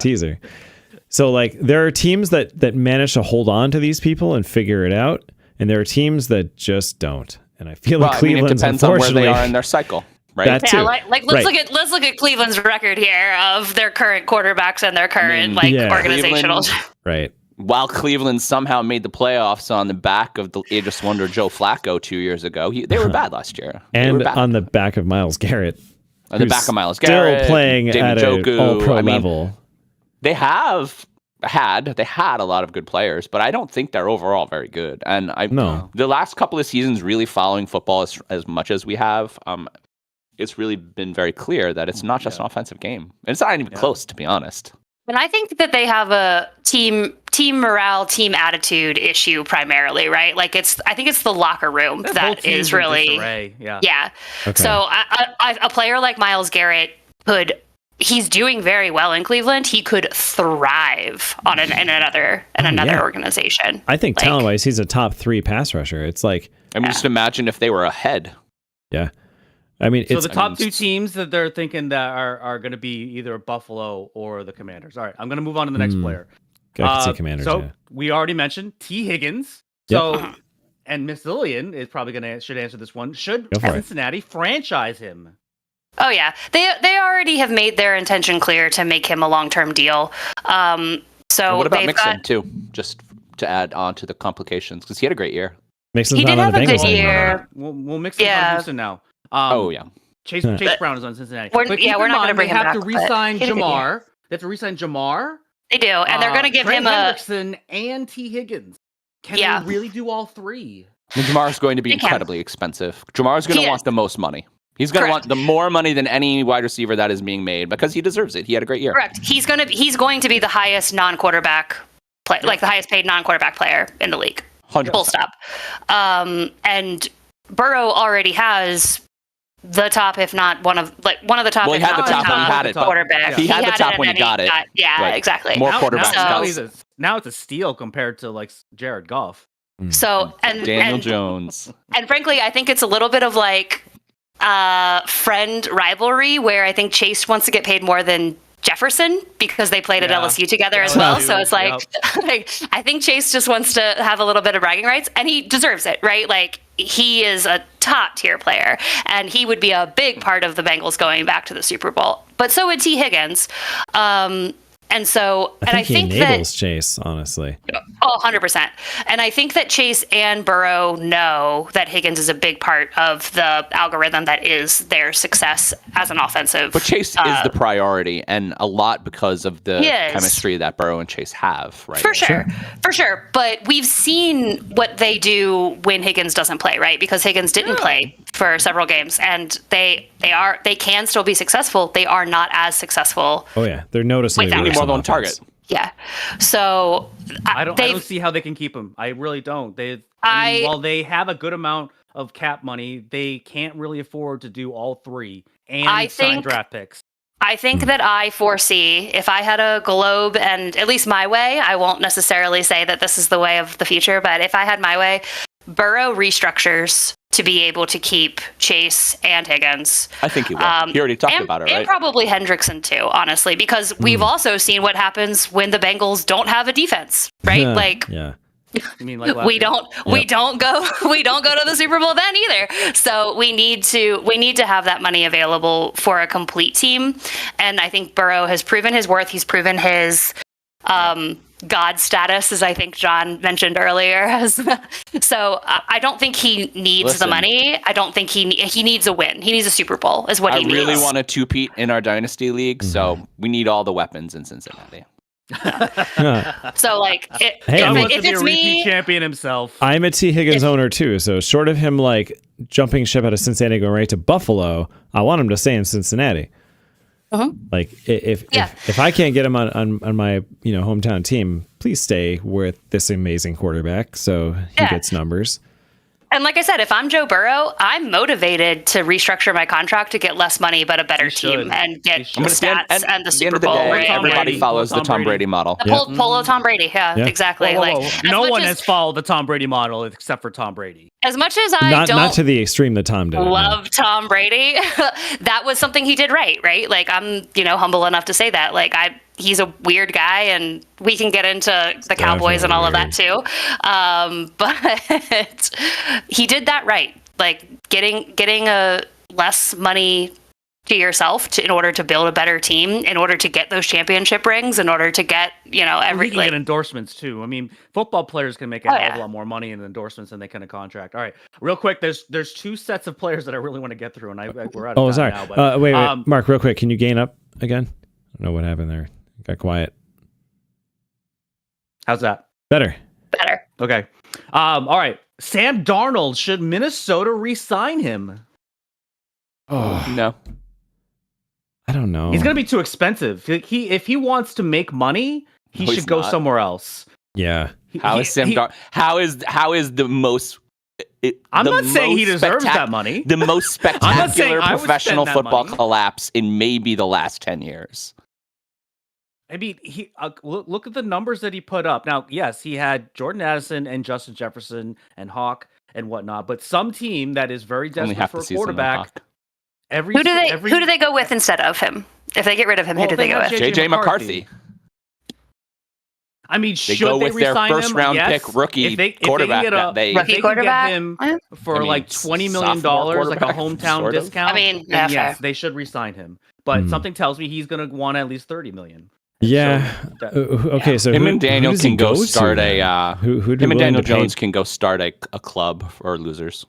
So like there are teams that manage to hold on to these people and figure it out, and there are teams that just don't. And I feel like Cleveland's, it depends on where unfortunately, they are in their cycle, right? that too. Yeah, like let's look at Cleveland's record here of their current quarterbacks and their current organizational. Right. While Cleveland somehow made the playoffs on the back of the ageless wonder Joe Flacco 2 years ago, they were bad last year. And on the back of Myles Garrett. On the back of Myles Garrett, still playing David at an all-pro level. They had a lot of good players, but I don't think they're overall very good. And the last couple of seasons, really following football as much as we have, it's really been very clear that it's not just an offensive game. And it's not even close, to be honest. And I think that they have a team morale, team attitude issue primarily, right? Like I think it's the locker room that is really, yeah. Okay. So a player like Myles Garrett he's doing very well in Cleveland. He could thrive in another organization. I think talent-wise, he's a top 3 pass rusher. It's like, just imagine if they were ahead. Yeah. I mean, so the top 2 teams that they're thinking that are going to be either Buffalo or the Commanders. All right, I'm going to move on to the next player. I can see Commanders. So we already mentioned T. Higgins. Yep. So, and Miss Lillian is probably should answer this one. Should Cincinnati franchise him? Oh yeah, they already have made their intention clear to make him a long-term deal. So and what about Mixon too? Just to add on to the complications, because he had a great year. He did have a good year. We'll mix it on Houston now. Chase Brown is on Cincinnati. We're not going to bring him back. They have to re-sign Jamar. They have to re-sign Jamar. They do, and they're going to give him Hendrickson and T. Higgins. Can they really do all 3? Jamar is going to be incredibly expensive. Jamar is going to want the most money. He's going to want the more money than any wide receiver that is being made because he deserves it. He had a great year. Correct. He's going to be the highest non-quarterback play, like the highest paid non-quarterback player in the league. 100%. Full stop. And Burrow already has the top, if not one of the top. Well, he had the top when he had it. Quarterback. He had the top when he got it. Exactly. More quarterbacks. Now it's a steal compared to like Jared Goff. So and Daniel Jones. And frankly, I think it's a little bit of like friend rivalry where I think Chase wants to get paid more than Jefferson because they played at LSU together as well. So it's like, I think Chase just wants to have a little bit of bragging rights, and he deserves it, right? Like, he is a top tier player, and he would be a big part of the Bengals going back to the Super Bowl. But so would T. Higgins. And so, I think he enables Chase, honestly. Oh, 100%. And I think that Chase and Burrow know that Higgins is a big part of the algorithm that is their success as an offensive. But Chase is the priority, and a lot because of the chemistry that Burrow and Chase have, right? For sure. But we've seen what they do when Higgins doesn't play, right? Because Higgins didn't play for several games, and they can still be successful. They are not as successful. Oh yeah, they're noticeably more than one target. Yeah. So I don't see how they can keep him. I really don't. While they have a good amount of cap money, they can't really afford to do all 3 and sign draft picks. I think that I foresee, if I had a globe, and at least my way, I won't necessarily say that this is the way of the future, but if I had my way, Burrow restructures to be able to keep Chase and Higgins. I think he will. He already talked about it, right? And probably Hendrickson too, honestly, because we've also seen what happens when the Bengals don't have a defense, right? You mean like we don't go to the Super Bowl then either. So we need to have that money available for a complete team. And I think Burrow has proven his worth. He's proven his God status, as I think John mentioned earlier. So I don't think he needs the money. I don't think he needs a win. He needs a Super Bowl is what he needs. I really want a 2-peat in our dynasty league, so we need all the weapons in Cincinnati. So like, if it's me, champion himself. I'm a T. Higgins owner too, so short of him like jumping ship out of Cincinnati going right to Buffalo, I want him to stay in Cincinnati. Like if I can't get him on my hometown team, please stay with this amazing quarterback so he gets numbers. And like I said, if I'm Joe Burrow, I'm motivated to restructure my contract to get less money but a better team and get the stats and the Super Bowl. Everybody follows the Tom Brady model. Polo Tom Brady, exactly. Whoa. No one has followed the Tom Brady model except for Tom Brady. As much as I not to the extreme that Tom did. Love Tom Brady, that was something he did right? Like I'm, humble enough to say that. Like he's a weird guy, and we can get into the Cowboys and all of that too. But he did that right. Like getting a less money to yourself in order to build a better team, in order to get those championship rings, in order to get, We can get endorsements too. I mean, football players can make a hell of a lot more money in endorsements than they can in a contract. All right, real quick, there's two sets of players that I really want to get through, and we're out of time now. But, wait, Mark, real quick, can you gain up again? I don't know what happened there. Got quiet. How's that? Better. Okay. All right. Sam Darnold, should Minnesota re-sign him? Oh No. I don't know. He's going to be too expensive. If he wants to make money, he should go somewhere else. Yeah. How is Sam Darnold? How is the most? I'm not saying he deserves that money. The most spectacular professional football money. collapse in maybe the last 10 years. I mean, look at the numbers that he put up. Now, yes, he had Jordan Addison and Justin Jefferson and Hawk and whatnot, but some team that is very desperate for a quarterback. Who do they go with instead of him? If they get rid of him, who do they go with? JJ McCarthy. I mean, they go with their first round pick rookie quarterback. If they can get him for like $20 million, like a hometown discount. I mean, yes, they should re-sign him. But something tells me he's going to want at least $30 million. Yeah. Okay. So him and Daniel can go start him and Daniel Jones can go start a club for losers.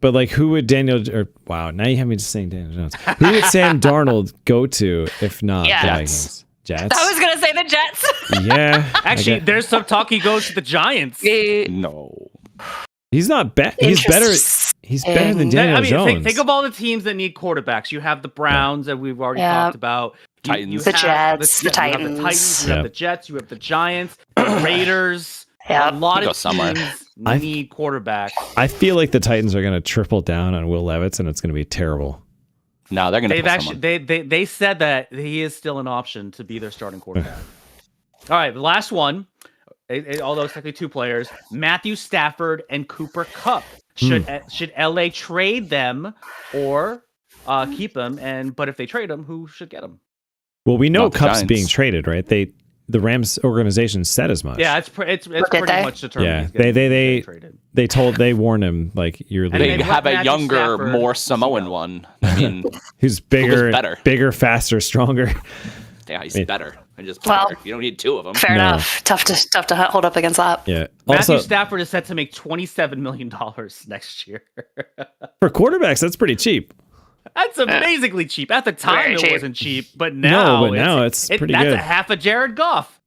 But like, who would Daniel? Wow, now you have me just saying Daniel Jones. Who would Sam Darnold go to if not the Vikings? Jets. I was gonna say the Jets. Yeah. Actually, there's some talk he goes to the Giants. No. He's not bad. He's better. He's better than Daniel Jones. Think of all the teams that need quarterbacks. You have the Browns that we've already talked about. Titans. The Jets. The Titans. You have the Titans. You have the Jets. You have the Giants. The Raiders. A lot of teams need quarterbacks. I feel like the Titans are going to triple down on Will Levis, and it's going to be terrible. No, they're going to. They said that he is still an option to be their starting quarterback. All right, the last one. Although it's technically two players, Matthew Stafford and Cooper Kupp. Should LA trade them or keep them? But if they trade them, who should get them? Well, we know Kupp's being traded, right? The Rams organization said as much. Yeah, it's pretty much determined. Yeah, they warned him like you're leaving. They have a younger, more Samoan one. I mean, who's bigger, faster, stronger. Yeah, he's better. And just better. You don't need two of them. Fair enough. Tough to hold up against that. Yeah. Matthew Stafford is set to make $27 million next year. For quarterbacks, that's pretty cheap. That's amazingly cheap. At the time, it wasn't cheap, but now, it's pretty that's good. a half a Jared Goff.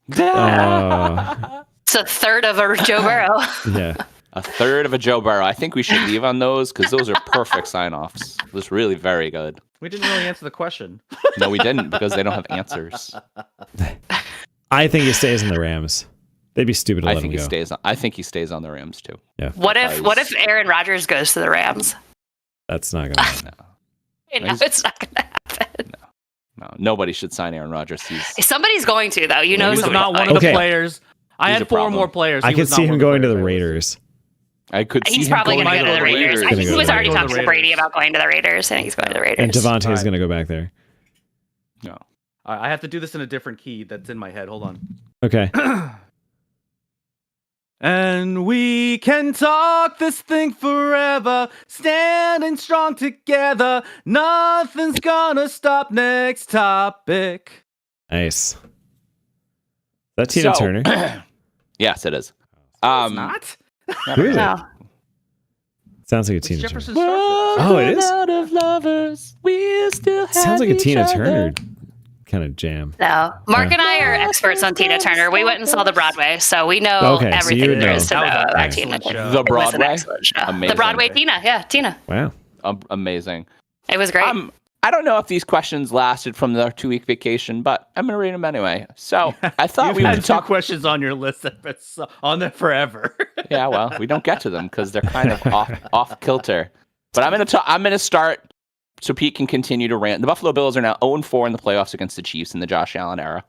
It's a third of a Joe Burrow. Yeah. A third of a Joe Burrow. I think we should leave on those because those are perfect sign-offs. It was really very good. We didn't really answer the question. No, we didn't because they don't have answers. I think he stays in the Rams. They'd be stupid to let him go. I think he stays on the Rams too. Yeah. What if Aaron Rodgers goes to the Rams? That's not going to happen. It's not going to happen. No, nobody should sign Aaron Rodgers. Somebody's going to, though. He was not one of the players. I had four more players. I could see him going to the Raiders. He's probably going to go to the Raiders. I think he was already talking to Brady about going to the Raiders. I think he's going to the Raiders. And Devontae's going to go back there. No. I have to do this in a different key that's in my head. Hold on. Okay. And we can talk this thing forever, standing strong together. Nothing's gonna stop. Next topic. Nice. Is that Tina Turner? Yes, it is. It's not. Who is No. it? Sounds like a Tina Turner. Oh, it is? Out of lovers, we still have Sounds like a each Tina other. Turner kind of jam. No. Mark and I are experts on Tina Turner. We went and saw the Broadway, so we know everything there is to know about Tina Turner. The Broadway? Amazing. The Broadway Tina. Yeah, Tina. Wow. Amazing. It was great. I don't know if these questions lasted from the 2-week vacation, but I'm going to read them anyway. So I thought we would talk questions on your list that's on there forever. Yeah, well, we don't get to them because they're kind of off kilter. But I'm going to start so Pete can continue to rant. The Buffalo Bills are now 0-4 in the playoffs against the Chiefs in the Josh Allen era,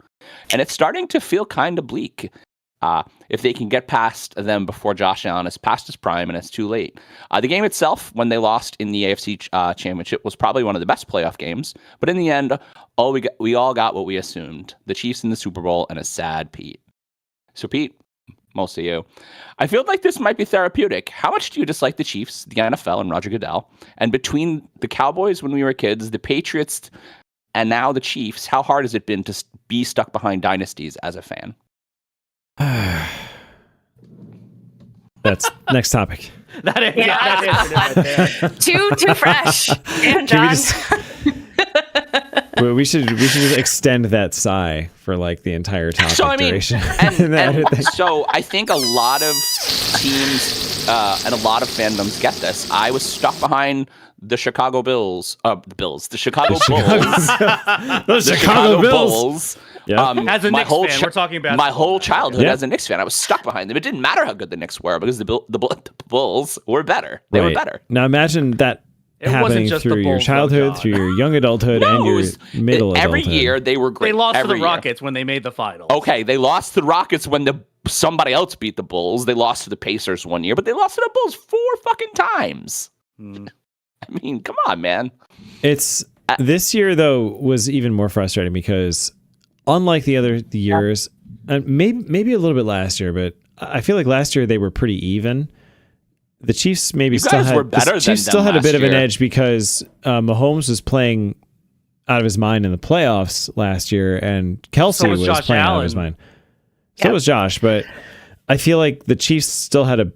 and it's starting to feel kind of bleak. if they can get past them before Josh Allen is past his prime and it's too late. The game itself, when they lost in the AFC Championship, was probably one of the best playoff games. But in the end, we all got what we assumed: the Chiefs in the Super Bowl and a sad Pete. So Pete, most of you, I feel like this might be therapeutic. How much do you dislike the Chiefs, the NFL, and Roger Goodell? And between the Cowboys when we were kids, the Patriots, and now the Chiefs, how hard has it been to be stuck behind dynasties as a fan? That's next topic. That is it right there. Too fresh. And Can we John. Well, we should just extend that sigh for like the entire topic duration. So I think a lot of teams and a lot of fandoms get this. I was stuck behind the Chicago Bulls. Those Chicago Bulls. Yeah. As a Knicks fan, we're talking about my whole childhood Yeah. as a Knicks fan. I was stuck behind them. It didn't matter how good the Knicks were because the Bulls were better. They were better. Now imagine that It wasn't happening just the through your Bulls, though, childhood, John. through your young adulthood, and your middle every adulthood. year they were great. They lost to Every the year. Rockets when they made the finals. Okay, they lost to the Rockets when somebody else beat the Bulls. They lost to the Pacers one year, but they lost to the Bulls 4 fucking times. I mean, come on, man. It's this year though was even more frustrating because unlike the other years, maybe a little bit last year, but I feel like last year they were pretty even. The Chiefs maybe still guys had were better the than Chiefs them still had a last bit of an year. edge because Mahomes was playing out of his mind in the playoffs last year, and Kelsey So was Josh playing out of Allen. his mind. So was Josh, but I feel like the Chiefs still had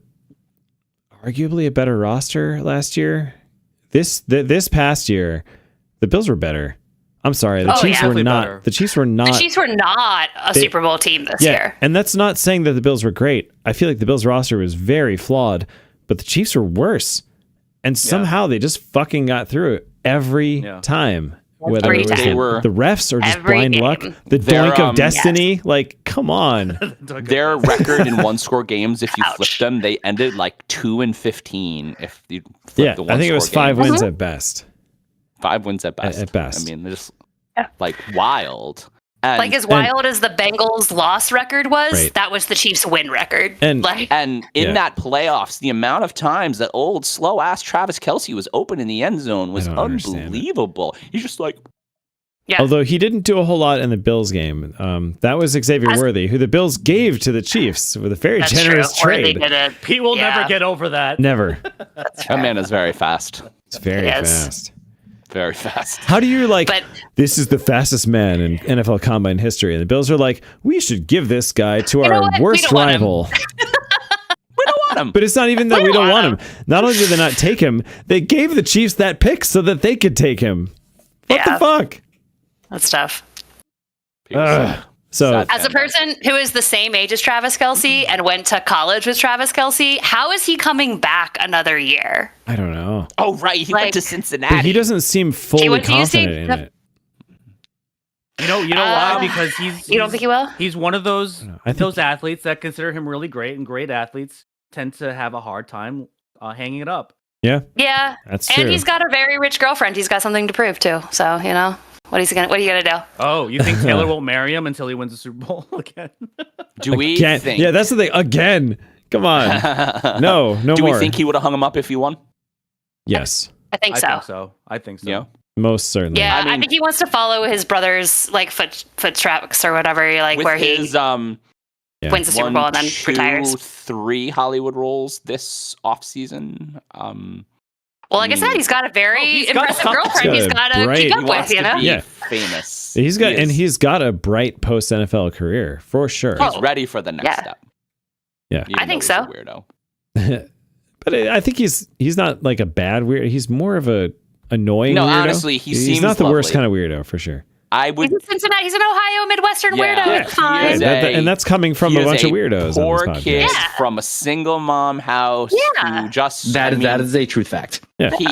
arguably a better roster last year. This past year, the Bills were better. I'm sorry, the Chiefs were Definitely not. better. The Chiefs were not. The Chiefs were not a Super Bowl team this year. And that's not saying that the Bills were great. I feel like the Bills roster was very flawed, but the Chiefs were worse. And somehow they just fucking got through it every time. Whether Every it was time. the refs or just Every blind game. luck, the Their, doink of destiny. Like, come on. Their record in one-score games, if you Ouch. flip them, they ended like 2-15. If you flip the one-score I think it was 5 games. wins at best. 5 wins at best. At best. I mean, they're just like wild. And, Like as wild as the Bengals' loss record was, Right. that was the Chiefs' win record. And- like, in that playoffs, the amount of times that old slow ass Travis Kelce was open in the end zone was I don't understand it. unbelievable. He's just like, yeah. Although he didn't do a whole lot in the Bills game. That was Xavier Worthy, who the Bills gave to the Chiefs with a very That's generous true. Or they trade. did it. Pete will Yeah. never get over that. Never. that man is very fast. It's very Yes. fast. Very fast. How do you But- this is the fastest man in NFL Combine history? And the Bills are like, we should give this guy to know our what? We worst don't want him. rival. We don't want him. But it's not even that we don't want want him. Not only did they not take him, they gave the Chiefs that pick so that they could take him. What the Yeah. fuck? That's tough. Ugh. So Sad. As a person who is the same age as Travis Kelce and went to college with Travis Kelce, how is he coming back another year? I don't know. Oh, right. He went Like- to But Cincinnati. he doesn't seem fully went to UC. confident in it. You know why? Because You don't think he will? He's one of those I think- those athletes that consider him really great, and great athletes tend to have a hard time hanging it up. Yeah, Yeah. that's And true. he's got a very rich girlfriend. He's got something to prove too. So, what are you gonna do? Oh, you think Taylor won't marry him until he wins the Super Bowl again? Do we Again. think? Yeah, that's the thing. Again. Come on. No Do more. we think he would have hung him up if he won? Yes, I think so. I think so. Yeah. most certainly. Yeah, I I, mean- think he wants to follow his brother's like footsteps or whatever, like With where he his Yeah. wins the Super Bowl and then 1, 2, retires. 3 Hollywood roles this offseason. Well, like I said, he's got a very he's got impressive something. girlfriend He's he's got got a to bright- keep He up wants with, to be Yeah. famous. He's got He is- he's got a bright post NFL career for sure. Oh, he's ready for the next yeah. step. Yeah. Even I think though so. he's a weirdo. But I think he's not like a bad weirdo. He's more of a annoying No, weirdo. honestly, he he's seems not the worst lovely. kind of weirdo for sure. I He's would. in Cincinnati. He's an Ohio Midwestern Yeah. weirdo. Yeah, It's he fine. is And that's coming from he a is bunch of weirdos. Poor on this podcast. kid Yeah. from a single mom house Yeah. who just That I mean, is a true fact. Yeah. he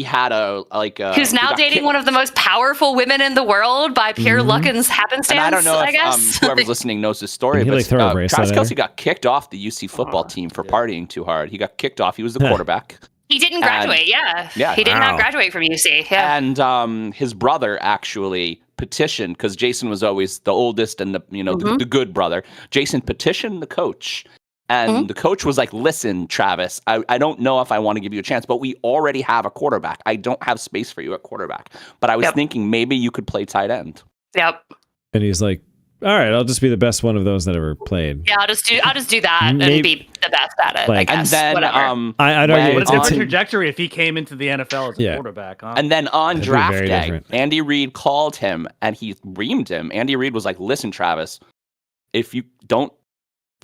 had a like a Who's now dating one of the most powerful women in the world by pure luck and happenstance, And I don't know if guess. whoever's listening knows this story, Did he, but like, throw a bracelet Travis at her? Kelce got kicked off the UC football team for partying too hard. He got kicked off. He was the quarterback. He didn't graduate. Yeah. Yeah. He did Wow. not graduate from UC. Yeah. And his brother actually petitioned, because Jason was always the oldest and the good brother. Jason petitioned the coach, and the coach was like, "Listen, Travis, I don't know if I want to give you a chance, but we already have a quarterback. I don't have space for you at quarterback. But I was thinking maybe you could play tight end." Yep. And he's like, all right, I'll just be the best one of those that ever played. Yeah, I'll just do that and be the best at it. Like- I And guess. then Whatever. I'd argue What a it's different a- trajectory if he came into the NFL as a Yeah. quarterback, huh? And then on That'd be draft very day, different. Andy Reid called him and he reamed him. Andy Reid was like, "Listen, Travis, if you don't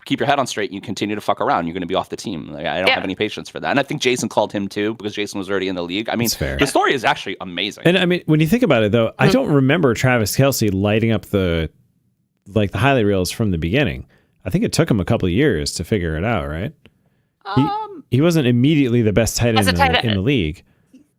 keep your head on straight, you continue to fuck around, you're going to be off the team. Like, I don't have any patience for that." And I think Jason called him too, because Jason was already in the league. I mean, That's fair. the story is actually amazing. And I mean, when you think about it, though, I don't remember Travis Kelce lighting up the highlight reels from the beginning. I think it took him a couple of years to figure it out, right? He wasn't immediately the best tight As end a tight in the league.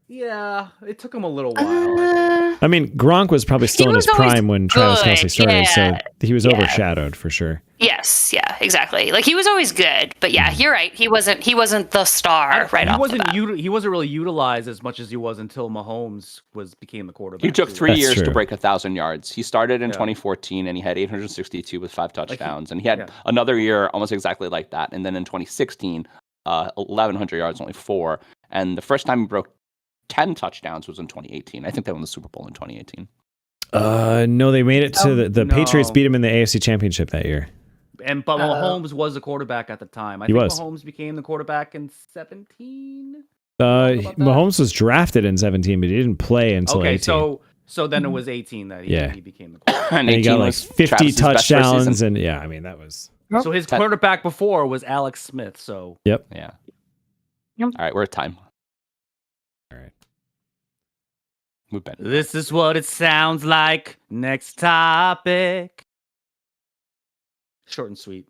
Yeah, it took him a little while. I mean, Gronk was probably still in his was always prime when Travis good, Kelce started, yeah. so he was overshadowed for sure. Yes, yeah, exactly. Like he was always good, but yeah, you're right. He wasn't the star right off the bat. He wasn't really utilized as much as he was until Mahomes became the quarterback. He took too. 3 That's years to true. break 1,000 yards. He started in 2014 and he had 862 with 5 touchdowns. And he had another year almost exactly like that. And then in 2016, 1,100 yards, only 4. And the first time he broke 10 touchdowns was in 2018. I think they won the Super Bowl in 2018. No, they made it to the no. Patriots beat him in the AFC Championship that year. But Mahomes was the quarterback at the time. I He think was. Mahomes became the quarterback in 17. Mahomes was drafted in 17, but he didn't play until Okay, 18. so then it was 18 that he became the quarterback. And And he got 18 like was 50 Travis's best first touchdowns, season. and I mean, that was... So his quarterback before was Alex Smith. So Yep. Yeah. Yep. All right, we're at time. All right. We've been. this is what it sounds like. Next topic. Short and sweet.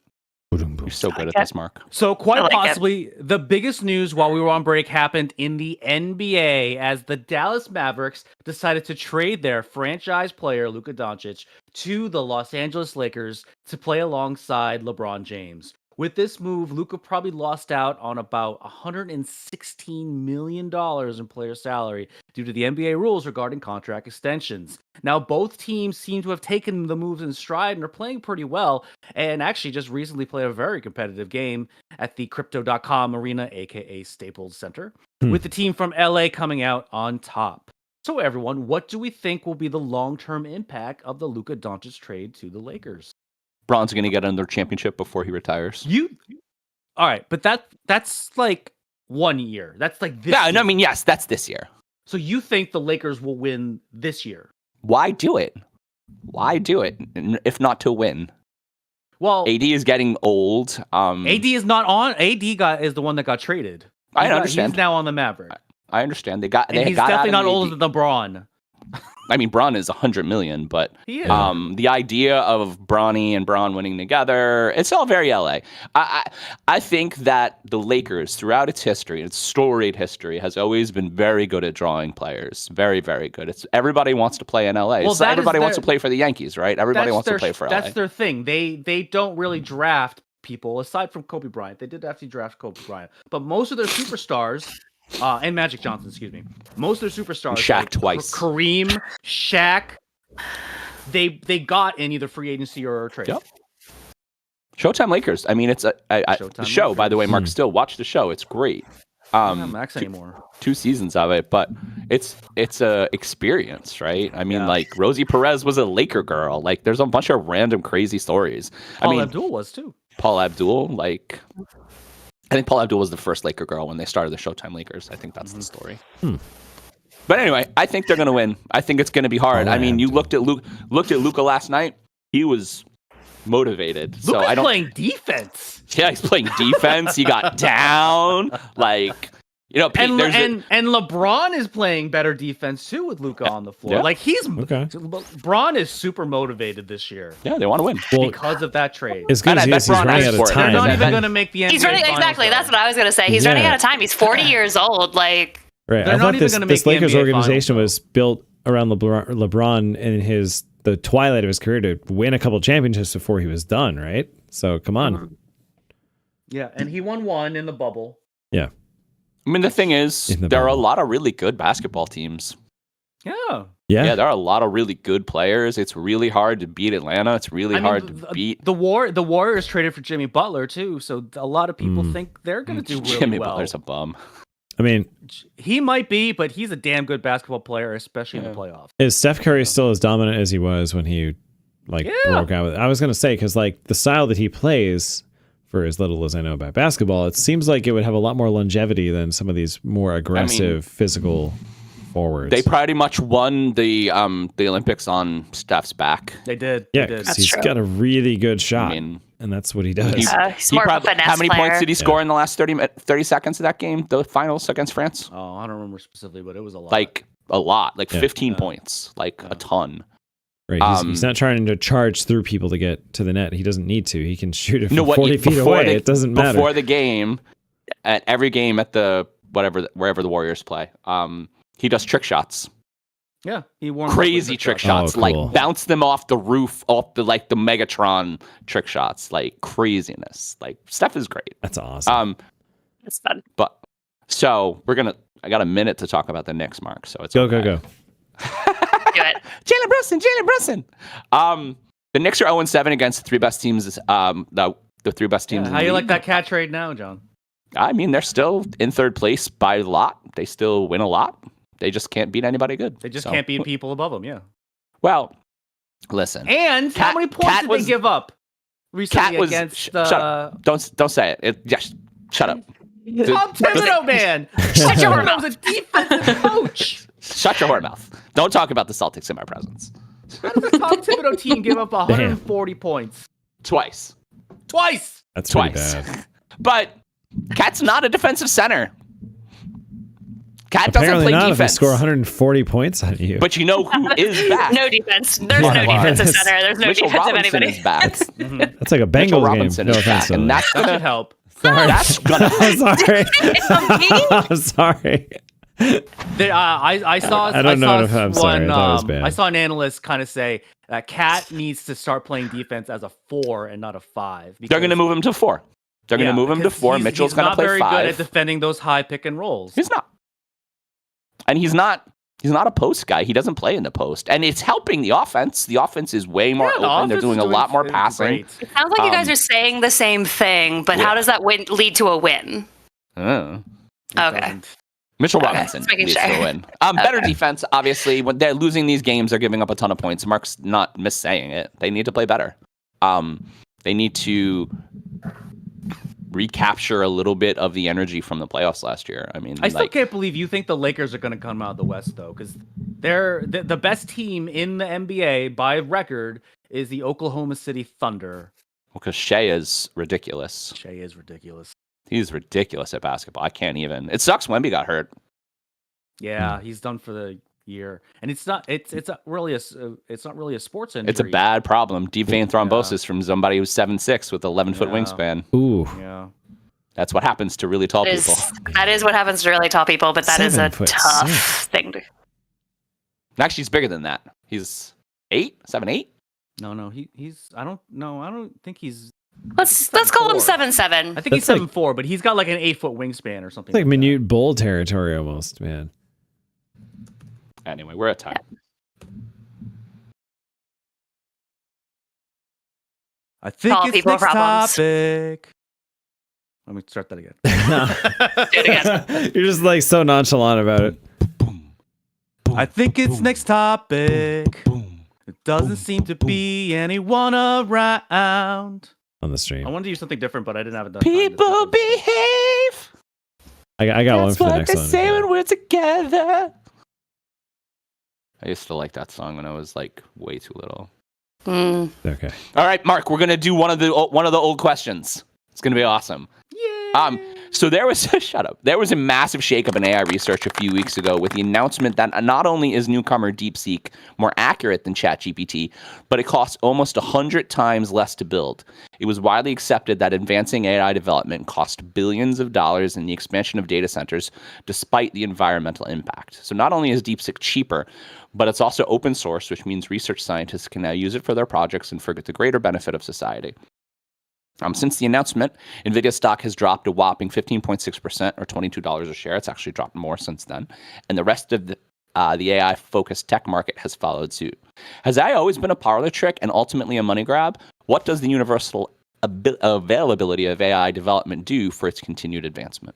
You're so good at this, Mark. So quite I like it. possibly the biggest news while we were on break happened in the NBA as the Dallas Mavericks decided to trade their franchise player Luka Doncic to the Los Angeles Lakers to play alongside LeBron James. With this move, Luka probably lost out on about $116 million in player salary due to the NBA rules regarding contract extensions. Now, both teams seem to have taken the moves in stride and are playing pretty well, and actually just recently played a very competitive game at the Crypto.com Arena, aka Staples Center, with the team from LA coming out on top. So, everyone, what do we think will be the long-term impact of the Luka Doncic trade to the Lakers? Bron's going to get another championship before he retires. All right, but that's like 1 year. That's like this. Yeah, year. no, I mean, yes, that's this year. So you think the Lakers will win this year? Why do it? Why do it if not to win? Well, AD is getting old. AD is not on. Is the one that got traded. I understand. He's now on the Maverick. I understand. And They he's got definitely not Adam older than LeBron. I mean, Bron is 100 million, but He is. the idea of Bronny and Bron winning together, it's all very LA. I think that the Lakers, throughout its history, its storied history, has always been very good at drawing players. Very, very good. Everybody wants to play in LA. Well, So that is everybody wants to their- play for the Yankees, right? Everybody wants to play for LA. That's their thing. They don't really draft people aside from Kobe Bryant. They did actually draft Kobe Bryant, but most of their superstars. And Magic Johnson, excuse me. Most of their superstars, Shaq like twice. Kareem, Shaq, they got in either free agency or trade. Yep. Showtime Lakers. I mean, it's the Showtime show. By the way, Lakers. Mark, still watch the show. It's great. I don't have Max anymore. 2 seasons of it, but it's a experience, right? I mean, Yeah. like Rosie Perez was a Laker girl. Like, there's a bunch of random crazy stories. Paul Abdul was too. Paul Abdul, like, I think Paul Abdul was the first Laker girl when they started the Showtime Lakers. I think that's the story. But anyway, I think they're going to win. I think it's going to be hard. Paul I mean, you Abdul. looked at Luka last night. He was motivated. So Luka's I don't. playing defense. Yeah, he's playing defense. He got down. Like, you know, Pete, And there's and LeBron is playing better defense too with Luka on the floor. Yeah. Like Okay. LeBron is super motivated this year yeah, they want to win. Well, because of that trade. as good And as I he bet is, he's Bron running asked out of for it. They're time. not even Ben- going to make the NBA He's running Finals, exactly. though. That's what I was gonna say. He's running Yeah. out of time. He's 40 years old. Like Right. They're I not thought even this gonna make the Lakers NBA organization Finals, was built around LeBron in the twilight of his career to win a couple championships before he was done, right? So come on. Yeah, and he won one in the bubble. Yeah. I mean, the thing is, In the there are a bubble. lot of really good basketball teams. Yeah. Yeah, there are a lot of really good players. It's really hard to beat Atlanta. It's really hard to beat the Warriors traded for Jimmy Butler too, so a lot of people think they're going to do really Jimmy well. Butler's a bum. I mean, He might be, but he's a damn good basketball player, especially in the playoffs. is Steph Curry still as dominant as he was when he broke out with? I was gonna say because like the style that he plays, for as little as I know about basketball, it seems like it would have a lot more longevity than some of these more aggressive physical forwards. They pretty much won the Olympics on Steph's back. They did. Yeah, They did. because he's true. got a really good shot, I mean, and that's what he does. He's more of a finesse how many player. points did he score in the last 30 seconds of that game, the finals against France? Oh, I don't remember specifically, but it was a lot. Like a lot, like Yeah. 15 points, like a ton. Right, he's not trying to charge through people to get to the net. He doesn't need to. He can shoot it from 40 feet away. It doesn't matter. Before the game, at every game at the wherever the Warriors play, he does trick shots. Yeah, he warmed Crazy up with trick the shots, Oh, cool. like bounce them off the roof, off the like the Megatron trick shots, like craziness. Like Steph is great. That's awesome. It's fun. But so I got a minute to talk about the Knicks, Mark. So it's Go, okay. go, go. Do it. Jalen Brunson. The Knicks are 0-7 against the three best teams. The three best teams. Yeah, in how the you league. like that cat trade now, John? I mean, they're still in third place by a lot. They still win a lot. They just can't beat anybody good. They just So, can't beat people above them. Yeah. Well, listen. And how Cat- many points Cat did was- they give up recently Cat was against shut up. Don't say it. Just shut up. Tom Thibodeau, man? Shut your Tom mouth. Thibodeau's a defensive coach. Shut your whore mouth. Don't talk about the Celtics in my presence. How does the Tom Thibodeau team give up 140 points Twice. twice? That's pretty Twice. bad. But Cat's not a defensive center. Cat Apparently doesn't play not if they defense. score 140 points on you. But you know who is back? No defense. There's no Yeah, defensive it's- center. There's no Mitchell defensive Robinson anybody. is back. That's like a Mitchell Bengals Robinson game. No is back, offense to and them. that's That gonna should help. Sorry. that's gonna I'm sorry. I'm sorry. I saw. I don't know if I'm sorry. one. I thought it was bad. I saw an analyst kind of say that Cat needs to start playing defense as a 4 and not a 5. They're going to move him to 4. They're going to move him to 4. Mitchell's going to play 5. He's not very good at defending those high pick and rolls. He's not. And he's not a post guy. He doesn't play in the post. And it's helping the offense. The offense is way more the open. They're offense doing is a lot more is passing. great. It sounds like you guys are saying the same thing, but how does that lead to a win? Uh, It Okay. doesn't. Mitchell Okay, Robinson just making needs to sure. win. Better defense, obviously. When they're losing these games, they're giving up a ton of points. Mark's not missaying it. They need to play better. They need to recapture a little bit of the energy from the playoffs last year. I mean, I still can't believe you think the Lakers are going to come out of the West, though, because they're the best team in the NBA by record is the Oklahoma City Thunder. because Shea is ridiculous. Shea is ridiculous. He's ridiculous at basketball. I can't even. It sucks Wemby got hurt. Yeah, he's done for the year, and it's not not really a sports injury. It's a bad problem. Deep vein thrombosis from somebody who's 7'6" with 11-foot Yeah. wingspan. Ooh. Yeah. That's what happens to really tall people. That is what happens to really tall people, but that is a 7'6". tough thing to. Actually, he's bigger than that. He's 7, 8. No, he's. I don't think he's. Let's call him 7'4". 7'7". I think he's That's like- 7'4", but he's got like an 8-foot wingspan or something. It's like that. minute bowl territory almost, man. Anyway, we're at time. I think Tall it's people next problems. topic. Let me start that again. Do it again. You're just like so nonchalant about it. I think it's next topic. It doesn't seem to be anyone around. On the I stream. wanted to use something different, but I didn't have enough time. People behave. I got one That's for the what next they one. say when we're together. I used to like that song when I was like way too little. Mm. Okay. All right, Mark, we're gonna do one of the old questions. It's gonna be awesome. So there was shut up. There was a massive shakeup in AI research a few weeks ago with the announcement that not only is newcomer DeepSeek more accurate than ChatGPT, but it costs almost 100 times less to build. It was widely accepted that advancing AI development cost billions of dollars in the expansion of data centers, despite the environmental impact. So not only is DeepSeek cheaper, but it's also open source, which means research scientists can now use it for their projects and for the greater benefit of society. Since the announcement, NVIDIA stock has dropped a whopping 15.6% or $22 a share. It's actually dropped more since then. And the rest of the AI-focused tech market has followed suit. Has AI always been a parlor trick and ultimately a money grab? What does the universal availability of AI development do for its continued advancement?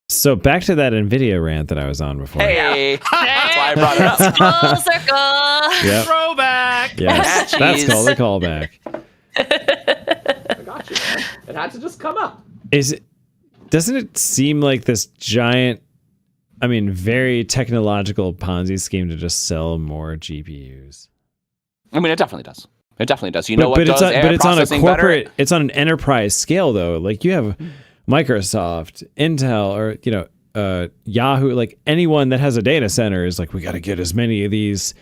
So back to that NVIDIA rant that I was on before. Hey, that's why I brought it up. Full circle. Yep. Throwback. Yes, that's called a callback. I got you, man. It had to just come up. Doesn't it seem like this giant, very technological Ponzi scheme to just sell more GPUs? I mean, it definitely does. It definitely does. You know what but does AI it's on a processing corporate, better? it's on an enterprise scale though. Like you have Microsoft, Intel, or Yahoo. Like anyone that has a data center is like, we got to get as many of these,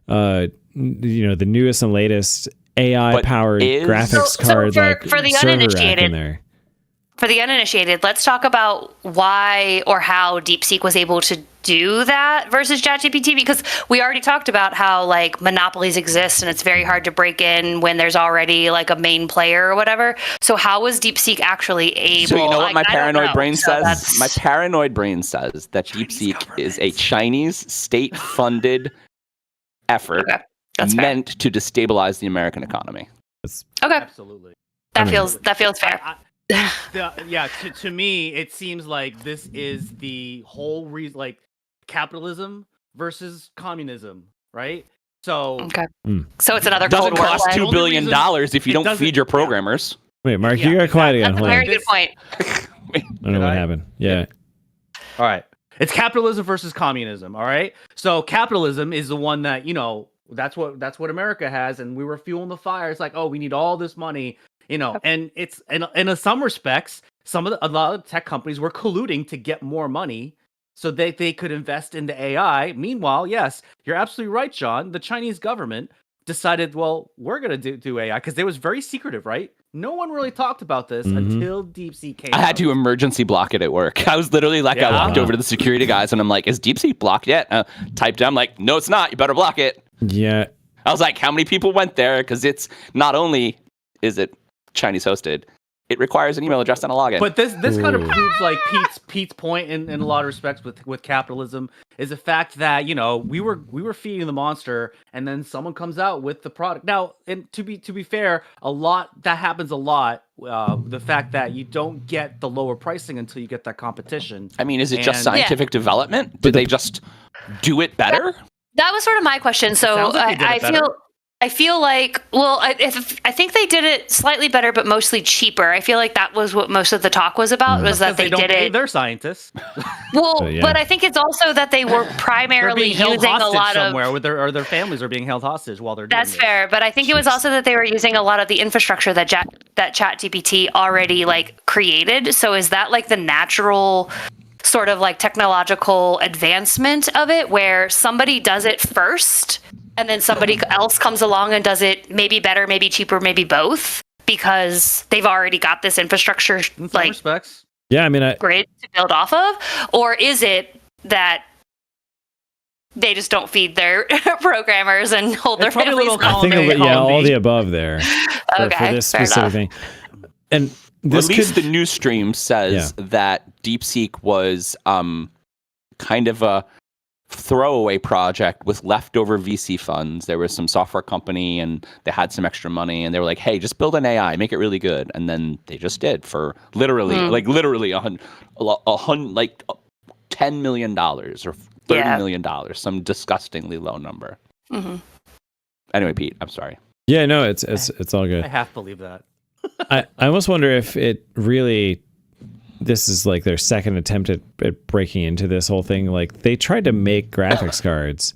the newest and latest AI powered graphics card for the server rack uninitiated in there. For the uninitiated, let's talk about why or how DeepSeek was able to do that versus ChatGPT, because we already talked about how like monopolies exist and it's very hard to break in when there's already like a main player or whatever. So how was DeepSeek actually able? So you know what my paranoid brain So says? My paranoid brain says that DeepSeek is a Chinese state-funded effort meant to destabilize the American economy. Okay, Absolutely. that feels fair. To me, it seems like this is the whole reason, like capitalism versus communism, right? So, Okay, so it's another Doesn't Cold War cost play. $2 billion if you it don't doesn't- feed your programmers. Wait, Mark, Yeah, you got quiet again. That's a Hold on. very good point. I don't know what happened. Yeah. All right. It's capitalism versus communism, all right? So capitalism is the one that, that's what America has, and we were fueling the fire. It's like, oh, we need all this money, and it's in some respects, a lot of tech companies were colluding to get more money so that they could invest into AI. Meanwhile, yes, you're absolutely right, John. The Chinese government decided, well, we're gonna do AI because it was very secretive, right? No one really talked about this until DeepSeek came I had out. to emergency block it at work. I was literally like, I walked over to the security guys and I'm like, is DeepSeek blocked yet? Typed in, I'm like, no, it's not. You better block it. Yeah. I was like, how many people went there? Because it's not only is it Chinese hosted, it requires an email address and a login. But this kind of proves like Pete's point in a lot of respects with capitalism is the fact that we were feeding the monster and then someone comes out with the product. Now, and to be fair, that happens a lot. The fact that you don't get the lower pricing until you get that competition. I mean, is it just And- scientific development? Did they just do it better? That was sort of my question. So Sounds like they did it better. I feel like, well, I think they did it slightly better, but mostly cheaper. I feel like that was what most of the talk was about, was that Because they don't did pay it. their scientists. Well, So, yeah. but I think it's also that they were They're primarily being held using a hostage lot of. somewhere, or their families are being held hostage while they're doing That's this. fair, but I think it was also that they were using a lot of the infrastructure that ChatGPT already like created. So is that like the natural sort of like technological advancement of it, where somebody does it first and then somebody else comes along and does it maybe better, maybe cheaper, maybe both, because they've already got this infrastructure In some like respects. Yeah. I mean, grid to build off of? Or is it that they just don't feed their programmers and hold their It's probably a families little I think column A, all column B. the above there for Okay, this fair specific enough. thing. And At this least could, the news stream says that DeepSeek was kind of a throwaway project with leftover VC funds. There was some software company and they had some extra money and they were like, hey, just build an AI, make it really good. And then they just did for literally $10 million or $30 million, some disgustingly low number. Mhm. Anyway, Pete, I'm sorry. yeah, no, it's all good. I half believe that. I almost wonder if it really, this is like their second attempt at breaking into this whole thing. Like they tried to make graphics cards,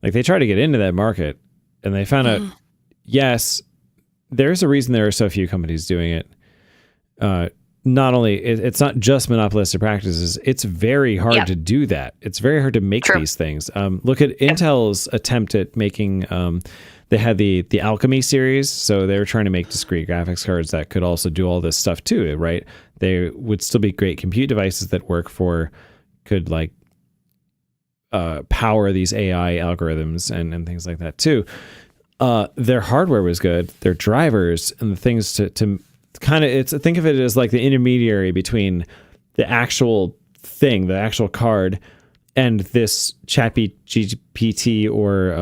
like they tried to get into that market, and they found out, yes, there's a reason there are so few companies doing it. Not only it's not just monopolistic practices, it's very hard to do that. It's very hard to make these things. Look at Intel's attempt at making. They had the Alchemy series, so they were trying to make discrete graphics cards that could also do all this stuff too, right? They would still be great compute devices that could like power these AI algorithms and things like that too. Their hardware was good, their drivers and the things to think of it as like the intermediary between the actual thing, the actual card, and this Chappy GPT or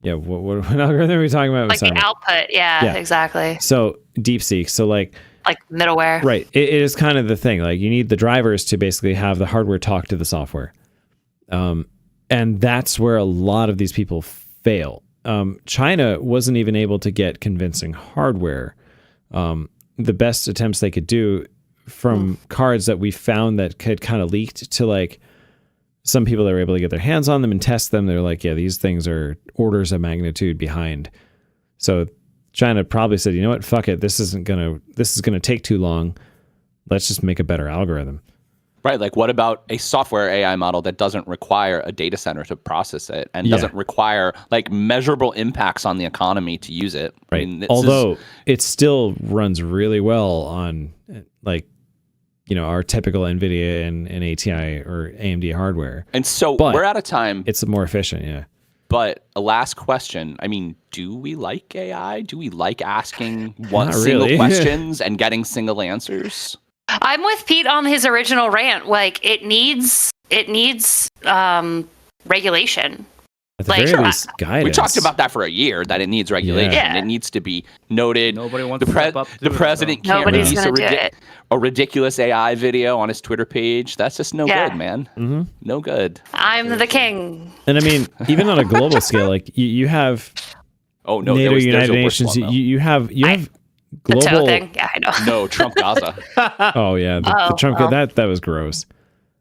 what algorithm are we talking about? Like the output. Yeah, exactly. So DeepSeek. So like middleware. Right. It is kind of the thing. Like you need the drivers to basically have the hardware talk to the software. And that's where a lot of these people fail. China wasn't even able to get convincing hardware. The best attempts they could do from cards that we found that had kind of leaked to like some people that were able to get their hands on them and test them. They're like, yeah, these things are orders of magnitude behind. So China probably said, you know what, fuck it. This is gonna take too long. Let's just make a better algorithm. Right. Like, what about a software AI model that doesn't require a data center to process it and doesn't require like measurable impacts on the economy to use it? Right. I mean, Although it still runs really well on like, our typical NVIDIA and ATI or AMD hardware. And so But we're out of time. It's more efficient. Yeah. But a last question. I mean, do we like AI? Do we like asking Not single really. questions and getting single answers? I'm with Pete on his original rant. Like it needs regulation. At the Like, very least, guidance. We talked about that for a year, that it needs regulation. Yeah. It needs to be noted. Nobody wants to step up to The do it, president though. can't Nobody's release gonna do it. a ridiculous AI video on his Twitter page. That's just no Yeah. good, man. Mm-hmm. No good. I'm the king. And I mean, even on a global scale, like you have Oh, no. NATO, there's United a worse Nations. one, though. You have The global. toe thing. Yeah, I know. No, Trump Gaza. Oh yeah, the Trump that was gross.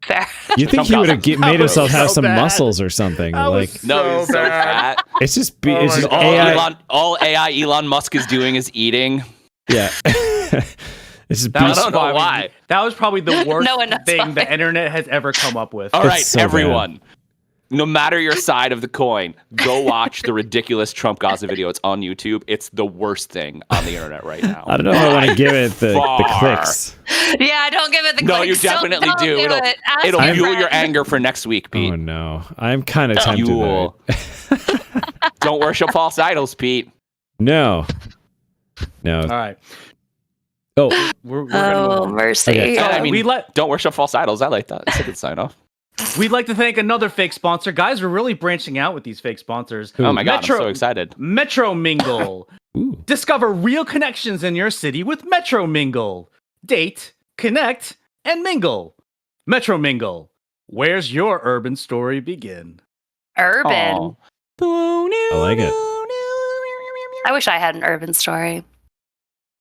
Fair. You think Trump he would have Gaza. made himself so have some bad. muscles or something? That was Like No, he's so bad. fat. it's just Oh it's my just God. AI. All AI Elon Musk is doing is eating. Yeah. It's just That was I don't know probably- why. That was probably the worst No one knows thing why. the internet has ever come up with. All It's right, so bad. everyone. No matter your side of the coin, go watch the ridiculous Trump Gaza video. It's on YouTube. It's the worst thing on the internet right now. I don't know if I want to give it the Far. clicks. Yeah, don't give it the No, clicks. you definitely Don't do. give it. Ask It'll your fuel your friend. anger for next week, Pete. Oh no, I'm kind of tempted. Fuel. Though. Don't worship false idols, Pete. No. All right. Oh, We're gonna move Oh, on. mercy. Okay. So, I mean, we let don't worship false idols. I like that. It's a good sign off. We'd like to thank another fake sponsor. Guys, we're really branching out with these fake sponsors. Oh my god, Metro- I'm so excited. Metro Mingle. ooh. Discover real connections in your city with Metro Mingle. Date, connect, and mingle. Metro Mingle. Where's your urban story begin? Urban. I like it. I wish I had an urban story.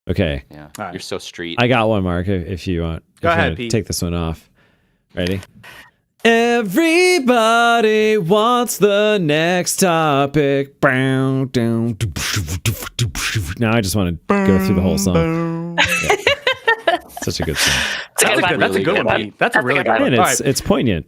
Okay, Yeah, All right. you're so street. I got one, Mark. If you want, Go if you ahead, wanna Pete. Take this one off. Ready? Everybody wants the next topic. Now I just want to go through the whole song. Such a good song. It's a good one. That's a good one, Pete. That's a really good one. And All it's right. it's poignant.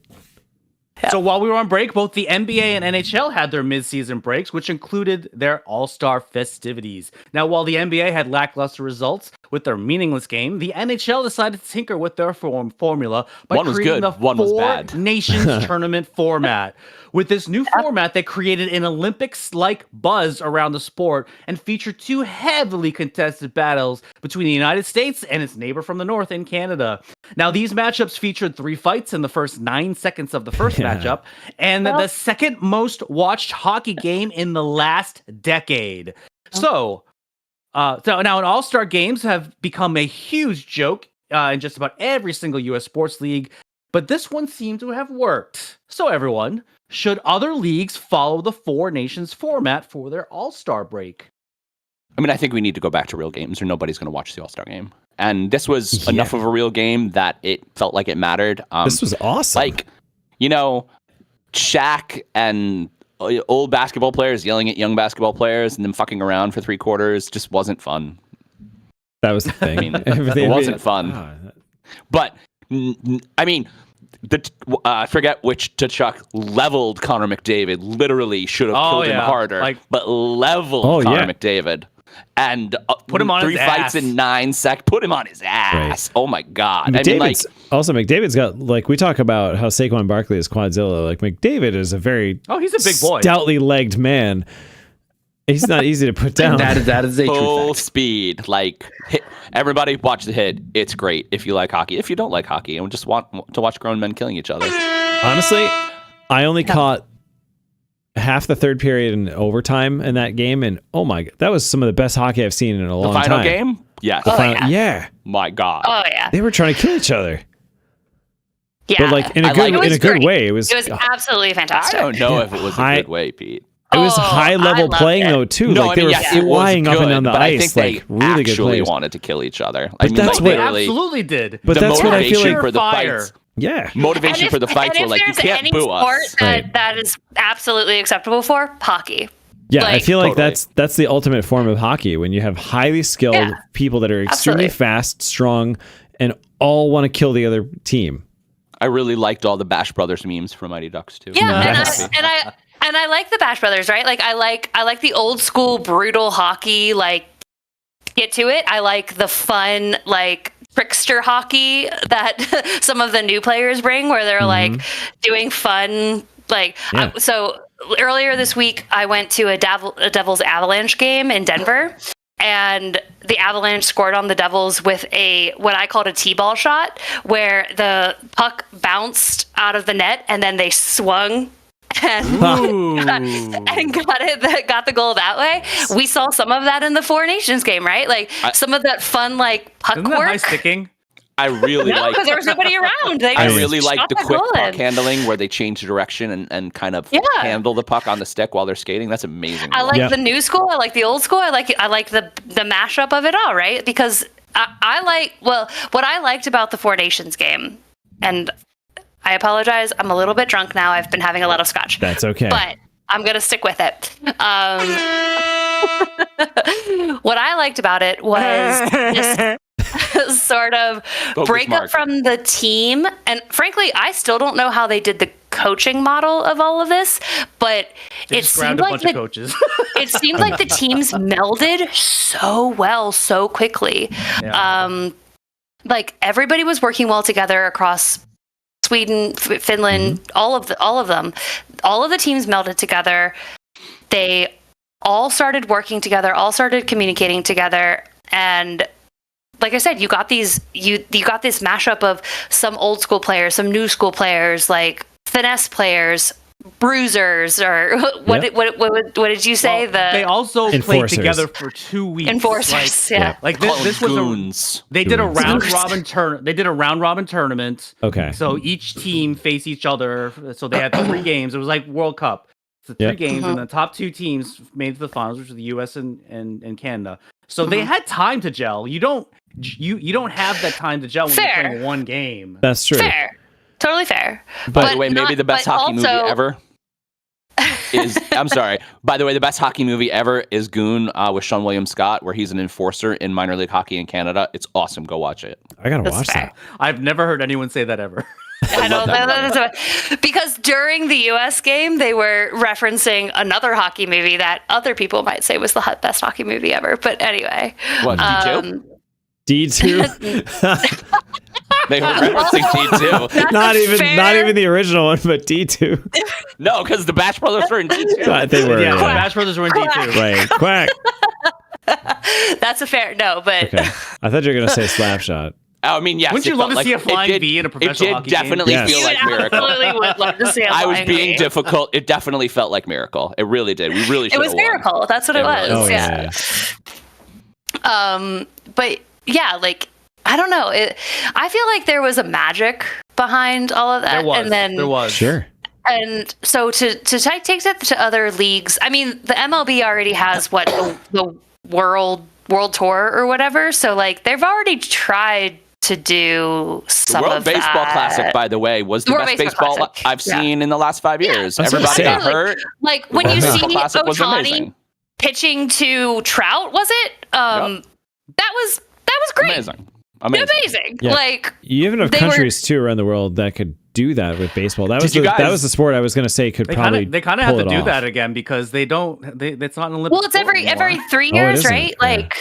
So while we were on break, both the NBA and NHL had their mid-season breaks, which included their All-Star festivities. Now, while the NBA had lackluster results with their meaningless game, the NHL decided to tinker with their formula by One was creating good, the one was Four bad. Nations tournament format. With this new format, they created an Olympics-like buzz around the sport and featured two heavily contested battles between the United States and its neighbor from the north in Canada. Now, these matchups featured 3 fights in the first 9 seconds of the first matchup, and the second most watched hockey game in the last decade. So now an All-Star games have become a huge joke in just about every single U.S. sports league, but this one seemed to have worked. So everyone, should other leagues follow the Four Nations format for their All-Star break? I mean, I think we need to go back to real games or nobody's going to watch the All-Star game. And this was enough of a real game that it felt like it mattered. This was awesome. Like, Shaq and old basketball players yelling at young basketball players and then fucking around for 3 quarters just wasn't fun. That was the thing. I mean, it wasn't fun. But, I mean, I forget which T'Chuk leveled Connor McDavid. Literally should have killed him harder, but leveled Connor McDavid. And Put him on 3 his fights ass. in 9 seconds. Put him on his ass. Right. Oh my god! I mean, like, McDavid's got, like, we talk about how Saquon Barkley is Quadzilla. Like, McDavid is a very he's a big boy, stoutly legged man. He's not easy to put down. That is a true Full fact. speed. Like, hit. Everybody watch the hit. It's great if you like hockey. If you don't like hockey and just want to watch grown men killing each other. Honestly, I only caught half the third period in overtime in that game, and oh my god, that was some of the best hockey I've seen in a long The time. final game? Yes. Yeah. My God. Oh yeah. They were trying to kill each other, Yeah. but like in a I good like- in a good great. way. It was absolutely I fantastic. don't know if it was a good way, Pete. it was Oh, high level I loved playing it. though too. No, like I mean, they yes, were it was flying up and good, down the but ice, I think they like really good actually players. wanted to kill each other. But that's They what- absolutely did. But the that's what I feel motivation like. for the Fire. fights. Yeah, Motivation for the fights were like, you there's can't any boo sport us. Right. that is absolutely acceptable for hockey. yeah. I like- feel like Totally. that's the ultimate form of hockey when you have highly skilled Yeah. people that are extremely Absolutely. fast, strong, and all want to kill the other team. I really liked all the Bash Brothers memes from Mighty Ducks too. Yeah, Yes. and I like the Bash Brothers, right? Like I like the old school brutal hockey, like get to it. I like the fun, like trickster hockey that some of the new players bring, where they're like doing fun, like Yeah. so. Earlier this week, I went to a Devils Avalanche game in Denver, and the Avalanche scored on the Devils with what I called a T-ball shot, where the puck bounced out of the net and then they swung and Ooh. and got the goal that way. We saw some of that in the Four Nations game, right? Like some of that fun like puck Isn't that high work. sticking? I really No, like. because there was nobody around. They I just really like shot the that quick goal puck in. handling where they change direction and kind of Yeah. handle the puck on the stick while they're skating. That's amazing. I like Yeah. the new school. I like the old school. I like the mashup of it all, right? Because I like what I liked about the Four Nations game, and I apologize, I'm a little bit drunk now. I've been having a lot of scotch. That's okay. But I'm gonna stick with it. What I liked about it was this sort of Focus breakup mark. from the team, and frankly, I still don't know how they did the coaching model of all of this, but They it just seemed grabbed a like bunch the of coaches. it seemed like the teams melded so well so quickly. Yeah. Like everybody was working well together across Sweden, Finland, all of them. All of the teams melded together. They all started working together, all started communicating together, and like I said, you got this mashup of some old school players, some new school players, like finesse players, bruisers, or what did you say? Well, they also played Enforcers. together for 2 weeks. Enforcers, yeah. Like Call this them was goons. they did a Goons. round robin tournament. Okay. So each team faced each other. So they had 3 games. It was like World Cup. So 3 Yep. games, and the top 2 teams made it to the finals, which were the U.S. and Canada. So they had time to gel. You don't have that time to gel when Fair. you're playing 1 game. That's true. Fair, totally fair. By the way, maybe not- the best but hockey movie also- ever is. I'm sorry. By the way, the best hockey movie ever is Goon with Sean William Scott, where he's an enforcer in minor league hockey in Canada. It's awesome. Go watch it. I gotta That's watch fair. that. I've never heard anyone say that ever. I know love that because during the U.S. game, they were referencing another hockey movie that other people might say was the best hockey movie ever. But anyway, What? D2? D2. They were referencing D2. not even fair. the original one, but D2. No, because the Bash Brothers were in D2. They were. Yeah, the Yeah. Bash Brothers were in D2. Right. Quack. that's a fair no. But Okay. I thought you were gonna say Slapshot. I mean, yes. Wouldn't you it love felt to see a it flying did- V in a professional It hockey did game? definitely Yes. feel you like Miracle. absolutely would love to see a I was flying being V. difficult. It definitely felt like Miracle. It really did. We really should It was have won. Miracle. That's what it It was. was. Oh yeah. yeah. But yeah, like I don't know. I feel like there was a magic behind all of that, There was. and then there was. Sure. and so to take that to other leagues. I mean, the MLB already has the world tour or whatever. So like they've already tried to do The some World of Baseball that. Classic, by the way, was the World best Baseball baseball Classic, I've yeah. seen in the last 5 years. I was gonna Everybody say. got hurt. Like when you World see Baseball Classic was Ohtani amazing. pitching to Trout, was it? That was great. Amazing. Amazing. Yeah. Like You even have They were- countries too around the world that could do that with baseball. That was Did you that guys- was the sport I was gonna say could They probably kind of have pull to it do off. that again because they don't. It's not an Olympic. well, it's sport every anymore. 3 Oh, it years, isn't? right? Yeah. Like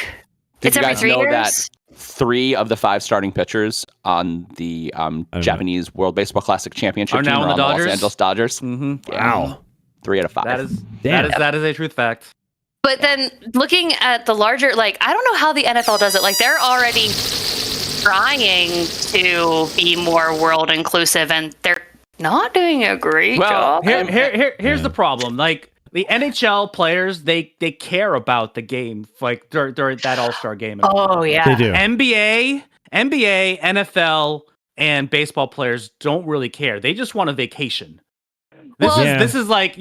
Did it's you every guys 3 know years. that 3 of the 5 starting pitchers on the Japanese World Baseball Classic championship Are team now are in on the the Los Dodgers? Angeles Dodgers? Mhm. Yeah. Wow. 3 out of 5. That is Damn. that is a true fact. But then looking at the larger, like, I don't know how the NFL does it. Like, they're already trying to be more world inclusive, and they're not doing a great job. Here's the problem. Like, the NHL players, they care about the game, like during that All-Star game. Oh yeah, They do. NBA, NFL, and baseball players don't really care. They just want a vacation. This is like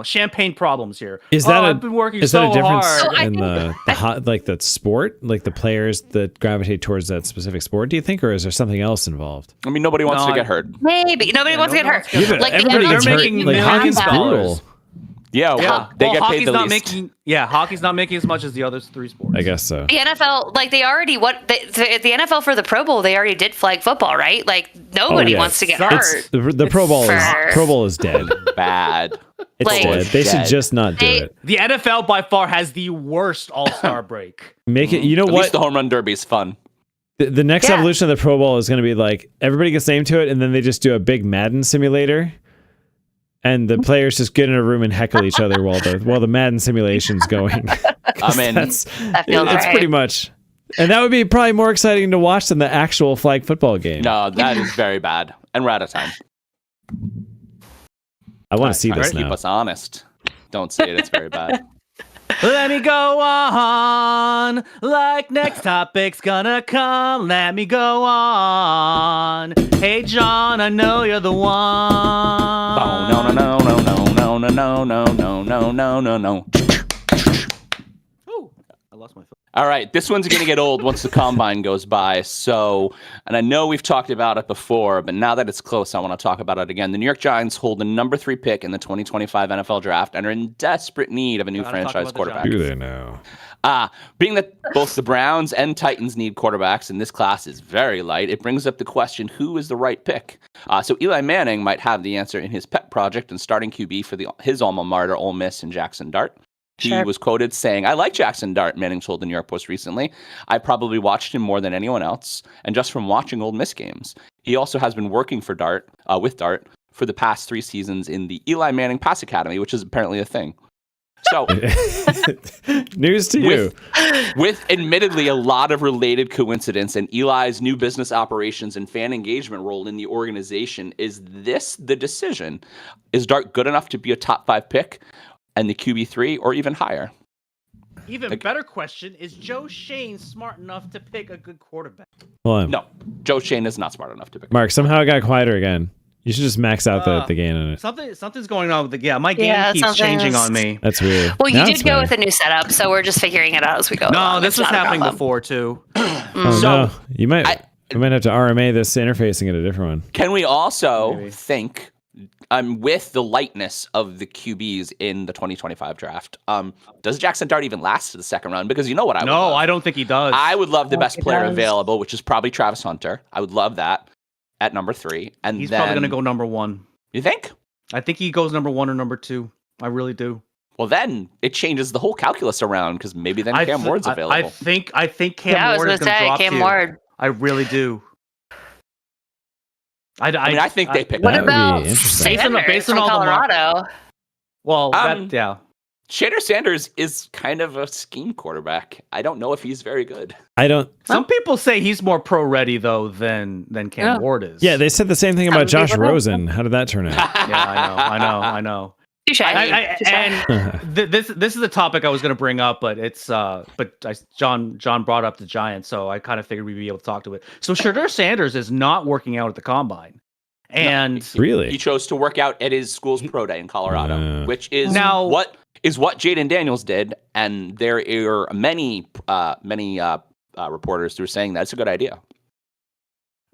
champagne problems here. Is that I've been working is so that a difference hard. in the sport, like the players that gravitate towards that specific sport? Do you think, or is there something else involved? I mean, nobody wants to get hurt. maybe nobody wants to get hurt. Yeah, but Like everybody they're gets hurt. making Like millions hockey's of dollars. brutal. Yeah, well, they get paid hockey's the not least. hockey's not making as much as the other three sports. I guess so. the NFL, like they already the NFL for the Pro Bowl, they already did flag football, right? Like nobody yeah. wants to get It's- hurt. The Pro Bowl for- is dead. Bad. It's Like- dead. They should just not do it. The NFL by far has the worst All-Star break. Make it. You know At what? least the home run derby is fun. The next Yeah. evolution of the Pro Bowl is going to be like everybody gets named to it, and then they just do a big Madden simulator, and the players just get in a room and heckle each other while the Madden simulation's going. I'm in. That's That feels it's right. pretty much, and that would be probably more exciting to watch than the actual flag football game. No, that is very bad. And we're out of time. I want to see Trying this to keep now. us honest. Don't say it. It's very bad. Let me go on, like next topic's gonna come. Let me go on. Hey John, I know you're the one. Oh, no, no, no, no, no, no, no, no, no, no, no, no, no. Ooh, I lost my phone. All right, this one's going to get old once the combine goes by. So, and I know we've talked about it before, but now that it's close, I want to talk about it again. The New York Giants hold the number 3 pick in the 2025 NFL Draft and are in desperate need of a new Gotta talk franchise about the quarterback. Do they know? Being that both the Browns and Titans need quarterbacks and this class is very light, it brings up the question, who is the right pick? So Eli Manning might have the answer in his pet project and starting QB for his alma mater, Ole Miss, and Jackson Dart. He Sure. was quoted saying, "I like Jackson Dart," Manning told the New York Post recently. "I probably watched him more than anyone else, and just from watching Ole Miss games. He also has been working for Dart, with Dart, for the past 3 seasons in the Eli Manning Pass Academy, which is apparently a thing." So, News to you. with admittedly a lot of related coincidence and Eli's new business operations and fan engagement role in the organization, is this the decision? Is Dart good enough to be a top 5 pick and the QB3 or even higher? Even better question, is Joe Shane smart enough to pick a good quarterback? Hold on. No, Joe Shane is not smart enough to pick. Mark, somehow it got quieter again. You should just max out the gain on it. Something's going on with my game Yeah, keeps something changing is- on me. That's weird. Well, you Now did it's go better. with a new setup, so we're just figuring it out as we go. No, along. this It's was not a happening problem. before too. Oh, So, no. You might have to RMA this interface and get a different one. Can we also Maybe. think, with the lightness of the QBs in the 2025 draft, does Jackson Dart even last to the second round? Because you know what I would No, love? I don't think he does. I would love the best he player does. available, which is probably Travis Hunter. I would love that at number 3. And He's then, probably gonna go number 1. You think? I think he goes number 1 or number 2. I really do. Well, then it changes the whole calculus around because maybe then Cam Ward's available. I think Cam Yeah, I was Ward going is to gonna say drop Cam to. I I really do. I think they pick What That would be about interesting. Sanders Based on from all the Colorado? Well, Um, yeah. Shader Sanders is kind of a scheme quarterback. I don't know if he's very good. I don't. Some people say he's more pro ready though than Cam Yeah. Ward is. Yeah, they said the same thing about Some Josh people don't. Rosen. How did that turn out? Yeah, I know. Touche. And this is a topic I was going to bring up, but it's John brought up the Giants, so I kind of figured we'd be able to talk to it. So Shadur Sanders is not working out at the combine, and Really? He chose to work out at his school's pro day in Colorado, which is Now- what Jaden Daniels did, and there are many reporters who are saying that's a good idea.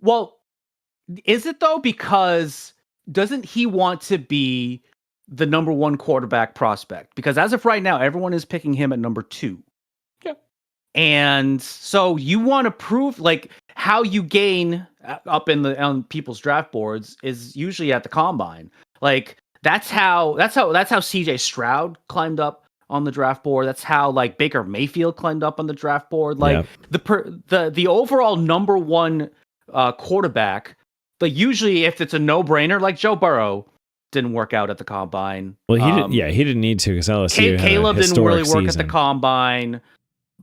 well, is it though? Because doesn't he want to be the number 1 quarterback prospect? Because as of right now, everyone is picking him at number 2. Yeah. And so you want to prove, like, how you gain up on people's draft boards is usually at the combine. Like that's how CJ Stroud climbed up on the draft board. That's how like Baker Mayfield climbed up on the draft board. Like the overall number 1 quarterback. But usually, if it's a no-brainer like Joe Burrow, didn't work out at the combine. Well, he didn't need to because LSU had a Caleb didn't historic really work at season. the combine.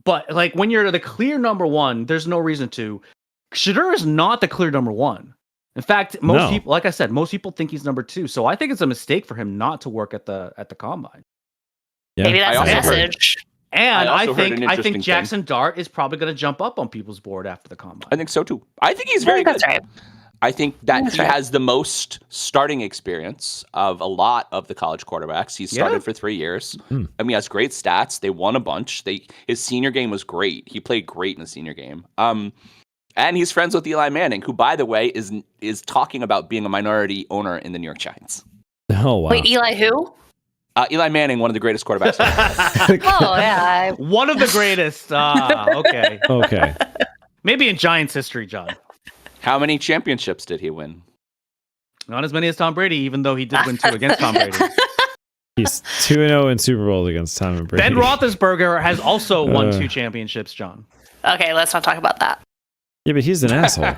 But like when you're the clear number one, there's no reason to. Shadur is not the clear number one. In fact, most people, like I said, most people think he's number 2. So I think it's a mistake for him not to work at the combine. Yeah. Maybe that's I the also heard- message. And I I also heard an think interesting Jackson Dart is probably going to jump up on people's board after the combine. I think so too. I think he's very good. That's right. I think that That's he right. has the most starting experience of a lot of the college quarterbacks. He started for 3 years. I mean, he has great stats. They won a bunch. His senior game was great. He played great in the senior game. And he's friends with Eli Manning, who, by the way, is talking about being a minority owner in the New York Giants. Oh wow. Wait, Eli who? Eli Manning, one of the greatest quarterbacks. Oh, yeah. One of the greatest. Okay. Okay. Maybe in Giants history, John. How many championships did he win? Not as many as Tom Brady, even though he did win 2 against Tom Brady. He's 2-0 in Super Bowls against Tom and Brady. Ben Roethlisberger has also won 2 championships, John. Okay, let's not talk about that. Yeah, but he's an asshole.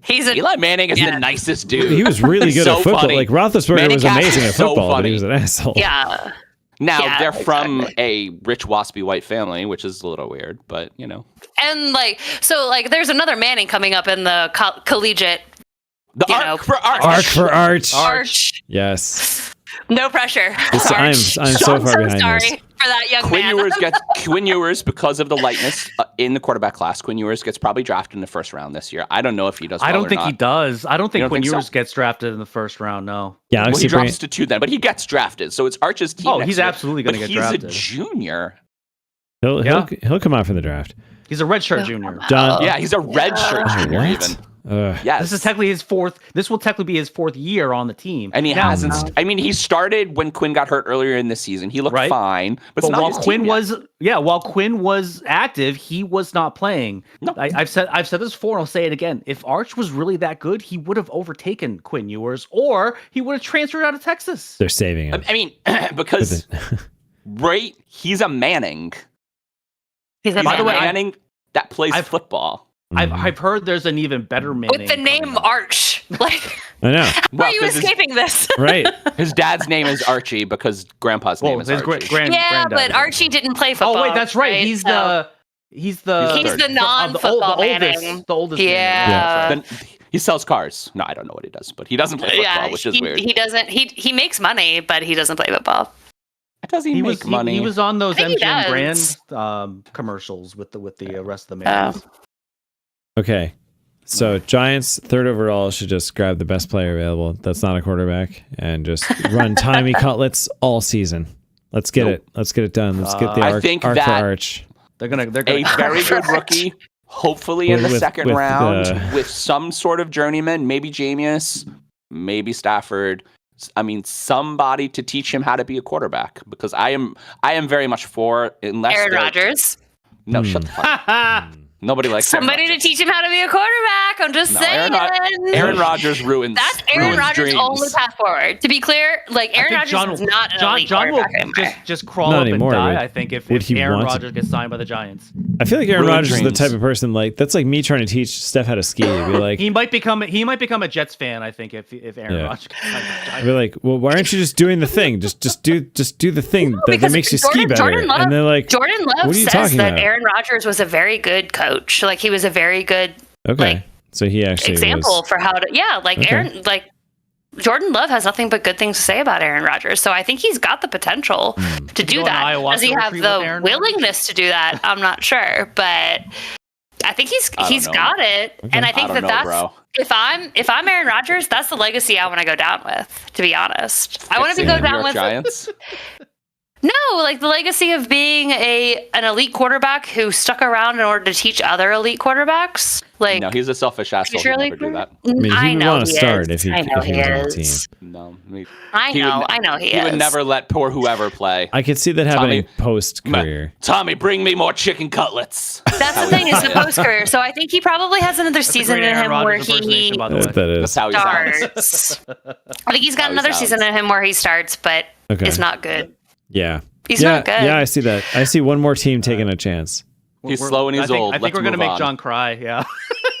He's a Eli Manning is the nicest dude. He was really good So at football. funny. Like Roethlisberger Manning was Cash amazing is at so football, but funny. he was an asshole. yeah. Now, Yeah, they're from a rich, waspy white family, which is a little weird, but, you know. And like, so like, there's another Manning coming up in the collegiate. The You arc know, for Arch. Arch for Arch. Arch. Yes. No pressure. I'm Arch. so far behind sorry this. for that young Quinn man. Ewers gets Quinn Ewers because of the lightness in the quarterback class. Quinn Ewers gets probably drafted in the first round this year. I don't know if he does. I well don't or think not. he does. I don't think don't Quinn think so? Ewers gets drafted in the first round, no. Yeah, Well, he actually, drops to 2 then, but he gets drafted, so it's Arch's team. Oh, next he's year. absolutely gonna But get drafted. He's a junior. he'll come out for the draft. He's a redshirt junior. John, Yeah, he's a red shirt junior what? even. Yes. This is technically his 4th. This will technically be his 4th year on the team. And he Now, hasn't. I mean, he started when Quinn got hurt earlier in the season. He looked Right. fine, but it's But not while his Quinn team yet. while Quinn was active, he was not playing. No. I've said this before, and I'll say it again. If Arch was really that good, he would have overtaken Quinn Ewers, or he would have transferred out of Texas. they're saving him. I mean, because right, he's a Manning. He's a By the way, Manning that plays football. I've heard there's an even better Manning with the name coming up. Arch. Like, I know. how Well, are you 'cause escaping this? Right. His dad's name is Archie because Grandpa's Well, name is his Archie. Yeah, granddad but is- Archie didn't play football. Oh wait, that's right. He's So- the He's the non-football Manning. the oldest. Yeah. Manning. Then he sells cars. No, I don't know what he does, but he doesn't play football, Yeah, which is he, weird. he doesn't. He makes money, but he doesn't play football. Does he He make was money? He was on those I think he MGM does. brand commercials with the rest of the Mannings. Okay. So Giants 3rd overall should just grab the best player available. That's not a quarterback and just run timey cutlets all season. Let's get it. Let's get it done. Let's get the I arc, think arc for that- Arch. They're gonna a very good rookie, hopefully in the With- second with round, the- with some sort of journeyman, maybe Jameis, maybe Stafford. I mean, somebody to teach him how to be a quarterback, because I am very much for, unless Aaron they're- Rodgers. No, shut the fuck up. Nobody likes Aaron Somebody to Rodgers. teach him how to be a quarterback. I'm just No, saying. Aaron Rodgers ruins. That's Aaron ruins Rodgers' dreams. only path forward. To be clear, like I Aaron think Rodgers is not an elite John will quarterback anymore. just crawl Not up anymore, and die. but I think if would he Aaron want to? Rodgers gets signed by the Giants, I feel like Aaron Ruined Rodgers is the dreams. type of person that's like me trying to teach Steph how to ski. I'd be like, he might become a Jets fan. I think if Aaron Yeah. Rodgers gets signed by the I'd Giants. be like, well, why aren't you just doing the thing? Just do the thing that Because makes you ski better. Jordan Love, And they're like, Jordan Love what are you says talking that about? Aaron Rodgers was a very good coach. Like he was a very good okay, like, so he actually example was. for how to like Okay. Aaron like Jordan Love has nothing but good things to say about Aaron Rodgers. So I think he's got the potential to do go on an that. ayahuasca Does he have retreat the with Aaron willingness to do that? I'm not sure, but I think he's know. got it. And I think I don't know, that's bro. if I'm Aaron Rodgers, that's the legacy I want to go down with, to be honest. I want to Fixing go the New down York with Giants. no, like the legacy of being an elite quarterback who stuck around in order to teach other elite quarterbacks. Like No, he's a selfish asshole. He'll future never do elite that. I mean, he would know want to he start is. if he I know was on the team. is. No, I he would know. ne- I know he He is. would never let poor whoever play. I could see that happening Tommy- post career. Tommy, bring me more chicken cutlets. That's the thing is the post career. So I think he probably has another That's a season great in Aaron him Rodgers where impersonation, he by the way. That is That's how he sounds. starts. I think he's got How he another sounds. season in him where he starts, but Okay. is not good. Yeah. He's yeah, not good. Yeah, I see that. I see one more team taking a chance. He's slow and he's old. I think Let's we're gonna move make on. John cry. Yeah.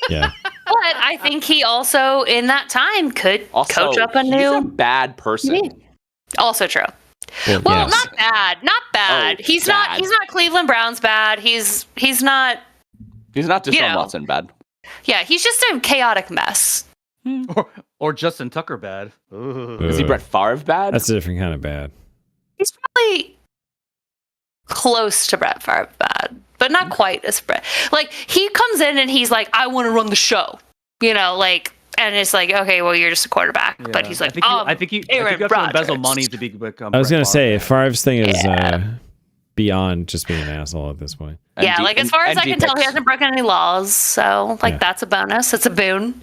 Yeah. But I I think he also, in that time, could Also, coach up a he's new. a bad person. Also true. Well, Well, yes. not bad. Not bad. Oh, He's bad. not. He's not Cleveland Browns bad. He's not. He's not Deshaun You know. Watson bad. Yeah, he's just a chaotic mess. Or Justin Tucker bad. Ooh. Is he Brett Favre bad? That's a different kind of bad. He's probably close to Brett Favre bad, but not quite as Brett. Like, he comes in and he's like, I want to run the show. And it's like, okay, well, you're just a quarterback. Yeah. But he's like, I think you have to embezzle money to become. I was Brett gonna say, Favre. Favre's thing is beyond just being an asshole at this point. Yeah, And like, as far as I and can tell, he D-picks. hasn't broken any laws. So, like, Yeah. that's a bonus. It's a boon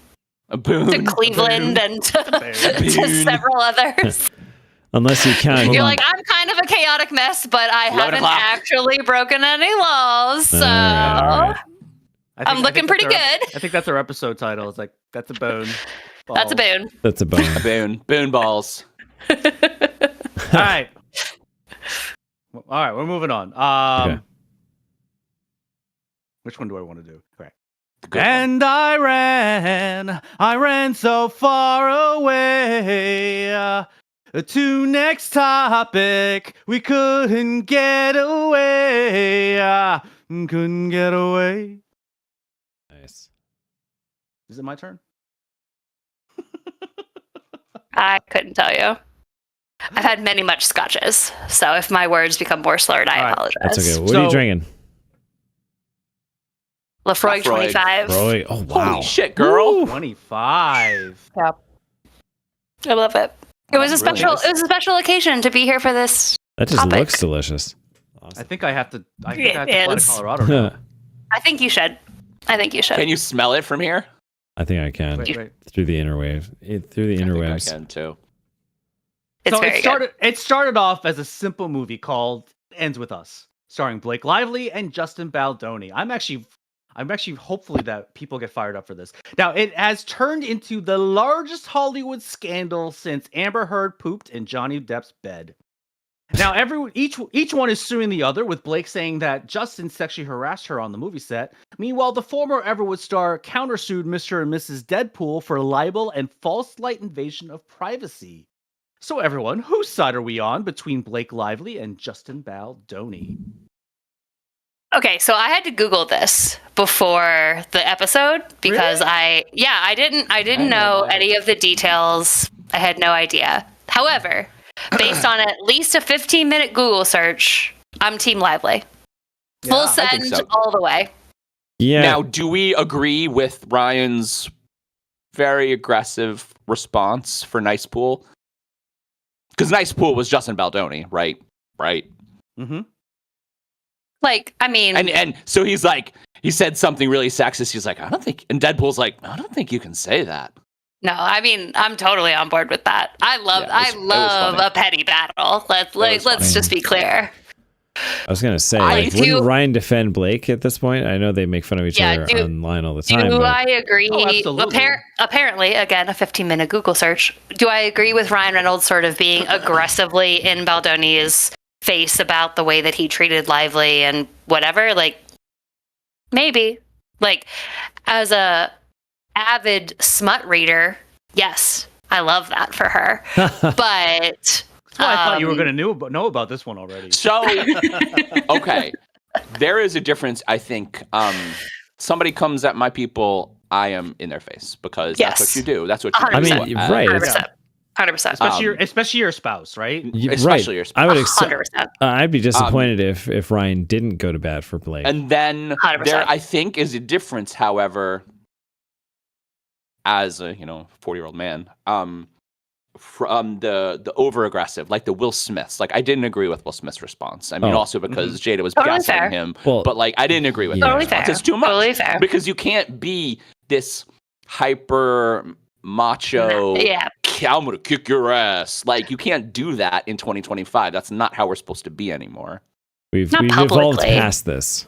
A boon. to Cleveland and to several others. Unless you count. hold You're on. like, I'm kind of a chaotic mess, but I 11 haven't o'clock. actually broken any laws. So, All right. I I'm looking that's pretty our- good. I think that's our episode title. It's like, that's a bone. that's a Balls. boon. That's a bone. Boon. Boon balls. All right. All right, we're moving on. Okay. Which one do I want to do? Correct. Good one. And I ran so far away. To next topic, we couldn't get away. Couldn't get away. Nice. Is it my turn? I couldn't tell you. I've had many much scotches, so if my words become more slurred, I All right. apologize. That's okay. What are you So- drinking? Lafroig Lafroig. 25. Roy. Oh wow. Holy shit, girl. 25. I love it. It was a Really special. nice. It was a special occasion to be here for this. That just topic. looks delicious. I Awesome. think I have to. I think It I have to fly is. to Colorado now. I think you should. I think you should. Can you smell it from here? I think I can Wait. through the interwave. Through the I think I interwebs. can too. It's So very it started off as a simple movie called Ends With Us, starring Blake Lively and Justin Baldoni. I'm actually hopefully that people get fired up for this. Now, it has turned into the largest Hollywood scandal since Amber Heard pooped in Johnny Depp's bed. Now, each one is suing the other, with Blake saying that Justin sexually harassed her on the movie set. Meanwhile, the former Everwood star countersued Mr. and Mrs. Deadpool for libel and false light invasion of privacy. So everyone, whose side are we on between Blake Lively and Justin Baldoni? Okay, so I had to Google this before the episode because Really? I didn't didn't know know that. any of the details. I had no idea. However, based on at least a 15-minute Google search, I'm Team Lively. Full Yeah, I think send so. all the way. Yeah. Now, do we agree with Ryan's very aggressive response for Nice Pool? Because Nice Pool was Justin Baldoni, right? Right. Mm-hmm. Like, I mean, And so he said something really sexist. He's like, I don't think, and Deadpool's like, I don't think you can say that. no, I mean, I'm totally on board with that. I love Yeah, it was I love funny. a petty battle. Let's funny. just be clear. I was gonna say, I like, do- wouldn't Ryan defend Blake at this point? I know they make fun of each Yeah, other do- online all the Do time. but I agree? Oh, absolutely. Apparently, again, a 15-minute Google search. Do I agree with Ryan Reynolds sort of being aggressively in Baldoni's face about the way that he treated Lively and whatever? Like, maybe. Like, as a avid smut reader, yes, I love that for her. But Well, I thought you were Um, going to know about this one already. So, okay, there is a difference. I think somebody comes at my people, I am in their face because Yes. that's what you do. That's what you 100%. do. I mean, right, it's- 100%. 100%. Especially your spouse, right? Especially your spouse. I would. 100%. I'd be disappointed if Ryan didn't go to bat for Blake. And then 100%. there, I think, is a difference, however, as a 40-year-old man, from the over aggressive, like the Will Smiths. Like, I didn't agree with Will Smith's response. I mean, Oh. also because Jada was Totally gaslighting fair. him. Well, But like, I didn't agree with yeah. that Totally response. fair. It's too much. Totally fair. Because you can't be this hyper macho. Yeah. I'm gonna kick your ass. Like, you can't do that in 2025. That's not how we're supposed to be anymore. we've Not evolved publicly. past this.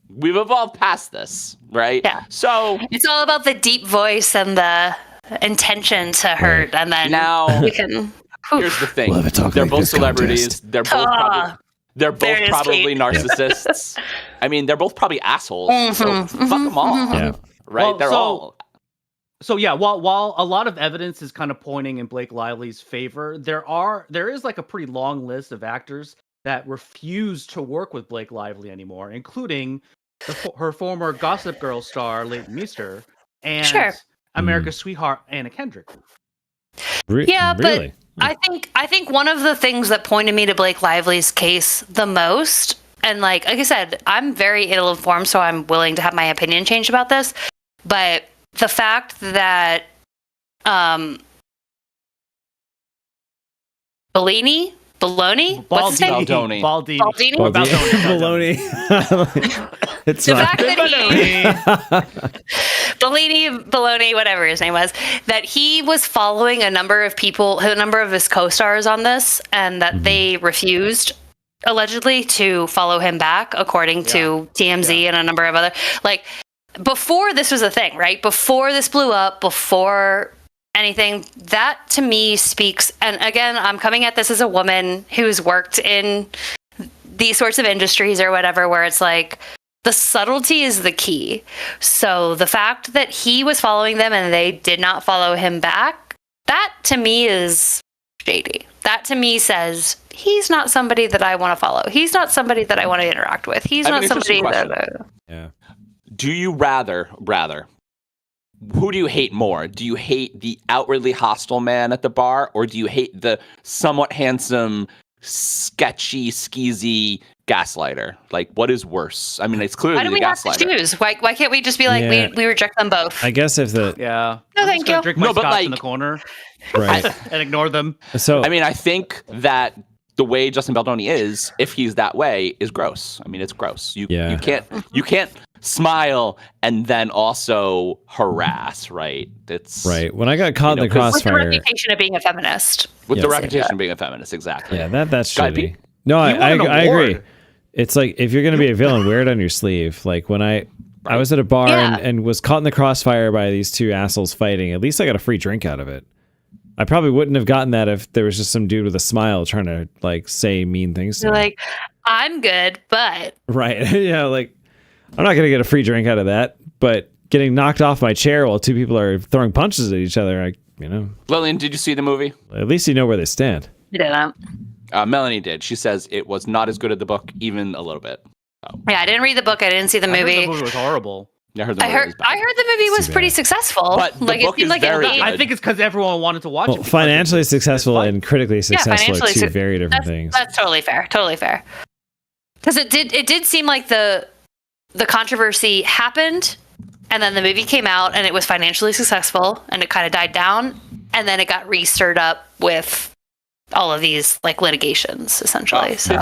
We've evolved past this, right? Yeah. So It's all about the deep voice and the intention to hurt, and then now you can. here's the thing: We'll have a talk they're like both this celebrities. contest. They're both there it is, probably Kate. narcissists. I mean, they're both probably assholes. So Mhm, fuck them all, Yeah. right? Well, they're so- all. So yeah, while a lot of evidence is kind of pointing in Blake Lively's favor, there is like a pretty long list of actors that refuse to work with Blake Lively anymore, including her former Gossip Girl star Leighton Meester and Sure. America's Sweetheart Anna Kendrick. Yeah, Really? but I think one of the things that pointed me to Blake Lively's case the most, and like I said, I'm very ill-informed, so I'm willing to have my opinion changed about this. But the fact that Bellini, what's his name? Baldini. Baldini? Baloney. It's The fine. fact that Bellini, whatever his name was, that he was following a number of people, a number of his co-stars on this, and that they refused, allegedly, to follow him back, according to TMZ and a number of other, like, before this was a thing, right? Before this blew up, before anything, that to me speaks, and again, I'm coming at this as a woman who's worked in these sorts of industries or whatever, where it's like, the subtlety is the key. So the fact that he was following them and they did not follow him back, that to me is shady. That to me says he's not somebody that I want to follow. He's not somebody that I want to interact with. He's I have not an somebody interesting that. Yeah. Do you rather, who do you hate more? Do you hate the outwardly hostile man at the bar, or do you hate the somewhat handsome, sketchy, skeezy gaslighter? Like, what is worse? I mean, it's clearly Why do the we have to gaslighter. choose? Why can't we just be like, Yeah. we reject them both? I guess if the Yeah. No, I'm thank just gonna you. drink my No, but, scotch in like- the corner right. and ignore them. So I mean, I think that the way Justin Baldoni is, if he's that way, is gross. I mean, it's gross. You can't smile and then also harass, right? It's right when I got caught in the With the crossfire. reputation of being a feminist. with Yeah. the reputation of being a feminist, exactly. Yeah, that's Guy shitty. Pete? No, He I won an agree. award. It's like if you're gonna be a villain, wear it on your sleeve. Like when I was at a bar Yeah. and was caught in the crossfire by these two assholes fighting. At least I got a free drink out of it. I probably wouldn't have gotten that if there was just some dude with a smile trying to like say mean things to You're me. like, I'm good, but Right. Yeah, like I'm not gonna get a free drink out of that, but getting knocked off my chair while two people are throwing punches at each other, Lillian, did you see the movie? at least you know where they stand. you didn't. Melanie did. She says it was not as good as the book, even a little bit. Yeah, I didn't read the book. I didn't see the I heard movie. the movie was horrible. I heard the I movie heard was bad. the movie was Too pretty bad. successful. But the like book it seemed is like very it good. I think it's because everyone wanted to watch it. because Financially it's successful fun. and critically successful are financially two su- very different that's, things. That's totally fair. Totally fair. Because it did seem like the controversy happened, and then the movie came out, and it was financially successful, and it kind of died down, and then it got re-stirred up with all of these like litigations, essentially. So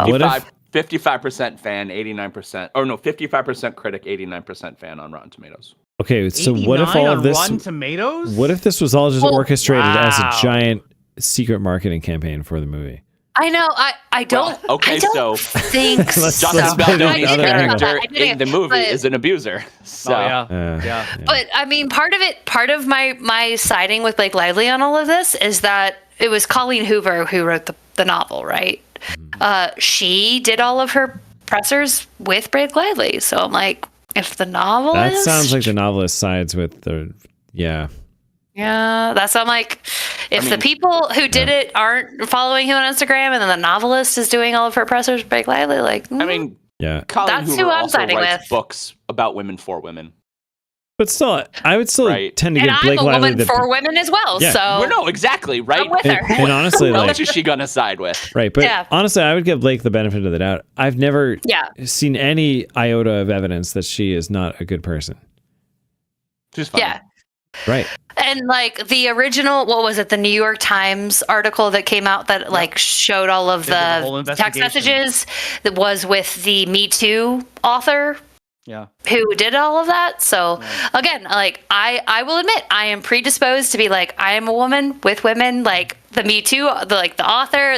55% fan, 89%, or no, 55% critic, 89% fan on Rotten Tomatoes. Okay, so what if 89 all on of this? Rotten Tomatoes? What if this was all just Well, orchestrated as a wow. giant secret marketing campaign for the movie? I know. I don't. Well, okay, I don't so- think Let's- so. let's Justin pivot Baldoni's the other angle. character I did in the movie but- is an abuser. So Oh, yeah. Yeah. But I mean, part of my siding with Blake Lively on all of this is that it was Colleen Hoover who wrote the novel, right? She did all of her pressers with Blake Lively, so I'm like, if the novel That is, sounds like the novelist sides with the yeah, that's I'm like, if the people who did it aren't following him on Instagram, and then the novelist is doing all of her pressers with Blake Lively, like, I mean, yeah. Colin That's Hoover who I'm also siding writes with. books about women for women. But still, I would still Right. tend to and give I'm Blake a Lively woman the for women as well, Yeah. so Well, no, exactly, right? I'm with her. and honestly, Who like else is she gonna side with? right. But Yeah. honestly, I would give Blake the benefit of the doubt. I've never Yeah. seen any iota of evidence that she is not a good person. She's fine. Yeah. Right. And like the original, what was it? The New York Times article that came out that like showed all of They did the whole the text investigation. messages that was with the Me Too author Yeah. who did all of that. So again, like I will admit I am predisposed to be like, I am a woman with women, like the Me Too, the author,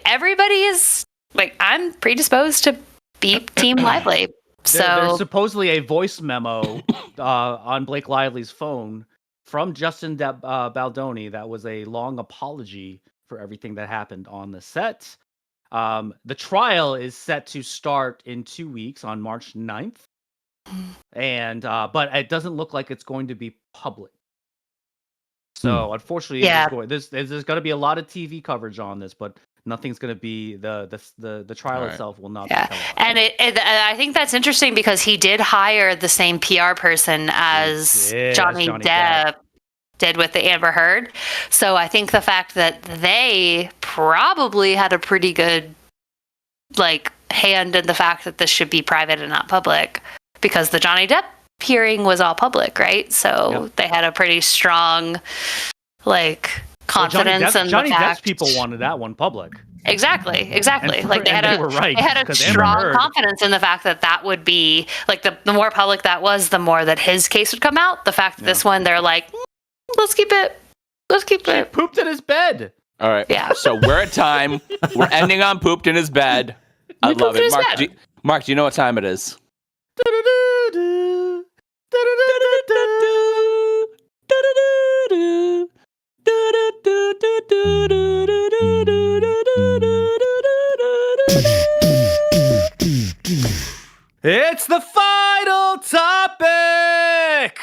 everybody is like, I'm predisposed to be Team Lively. There's So supposedly a voice memo on Blake Lively's phone from Justin Baldoni that was a long apology for everything that happened on the set. The trial is set to start in 2 weeks on March 9th. And but it doesn't look like it's going to be public. So unfortunately, Yeah. there's going to be a lot of TV coverage on this, but nothing's going to be the trial Alright. itself will not Yeah, be televised. and I think that's interesting because he did hire the same PR person as did, as Johnny Johnny Depp did with the Amber Heard. So I think the fact that they probably had a pretty good like hand in the fact that this should be private and not public, because the Johnny Depp hearing was all public, right? So Yep. they had a pretty strong like confidence in Johnny the Depp's fact. people wanted that one public. Exactly. And Like they and had they were right, they had a 'cause Amber strong Heard- confidence in the fact that that would be like the more public that was, the more that his case would come out. The fact that this one, they're like, let's keep it. Pooped in his bed. All right. Yeah. So we're at time. We're ending on pooped in his bed. I He love pooped in it. his Mark, bed. Mark, do you know what time it is? It's the final topic.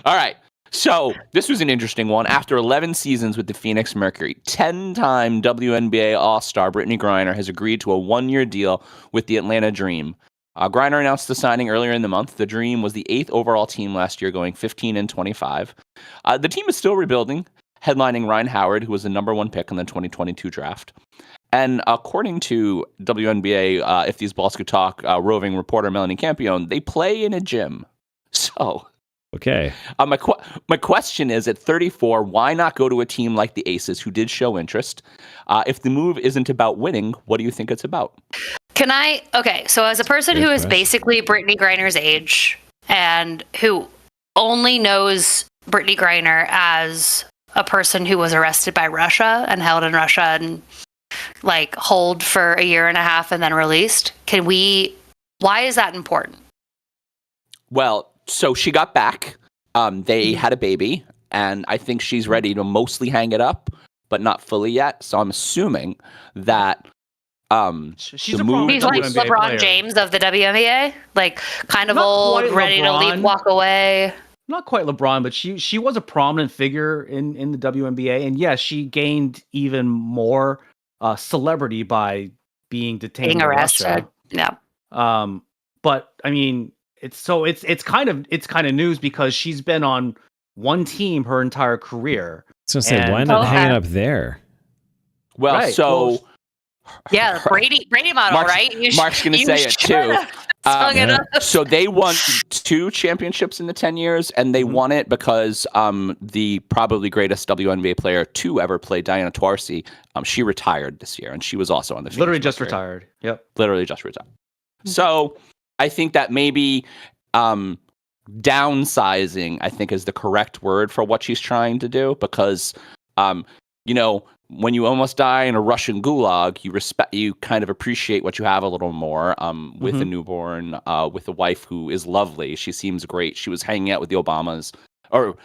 All right. So this was an interesting one. After 11 seasons with the Phoenix Mercury, 10-time WNBA All-Star Brittany Griner has agreed to a one-year deal with the Atlanta Dream. Griner announced the signing earlier in the month. The Dream was the 8th overall team last year, going 15-25. The team is still rebuilding, headlining Ryan Howard, who was the number 1 pick in the 2022 draft. And according to WNBA, If These Balls Could Talk, roving reporter Melanie Campione, they play in a gym. So... Okay. My question is, at 34, why not go to a team like the Aces, who did show interest? If the move isn't about winning, what do you think it's about? Okay, so as a person Good who is question. basically Brittany Griner's age and who only knows Brittany Griner as a person who was arrested by Russia and held in Russia and like hold for a year and a half and then released, why is that important? Well, so she got back. They had a baby, and I think she's ready to mostly hang it up, but not fully yet. So I'm assuming that She's the a move- prominent He's like WNBA LeBron player. James of the WNBA, like kind of Not old, quite ready to leave, LeBron. walk away. Not quite LeBron, but she was a prominent figure in the WNBA, and yes, she gained even more celebrity by being detained Being in arrested. Russia. Yeah. But I mean, it's kind of news because she's been on one team her entire career. I was gonna say, why And- not Okay. hang it up there? well, Right, so well, Yeah, Brady model, Mark's- right? Mark's gonna you say it, too. should've hung it yeah. up. So they won 2 championships in the 10 years, and they won it because the probably greatest WNBA player to ever play, Diana Taurasi, she retired this year, and she was also on the Phoenix literally just Mercury. retired. Yep. Literally just retired. So I think that maybe downsizing, I think, is the correct word for what she's trying to do, because when you almost die in a Russian gulag, you kind of appreciate what you have a little more. With a newborn, with a wife who is lovely, she seems great. She was hanging out with the Obamas, or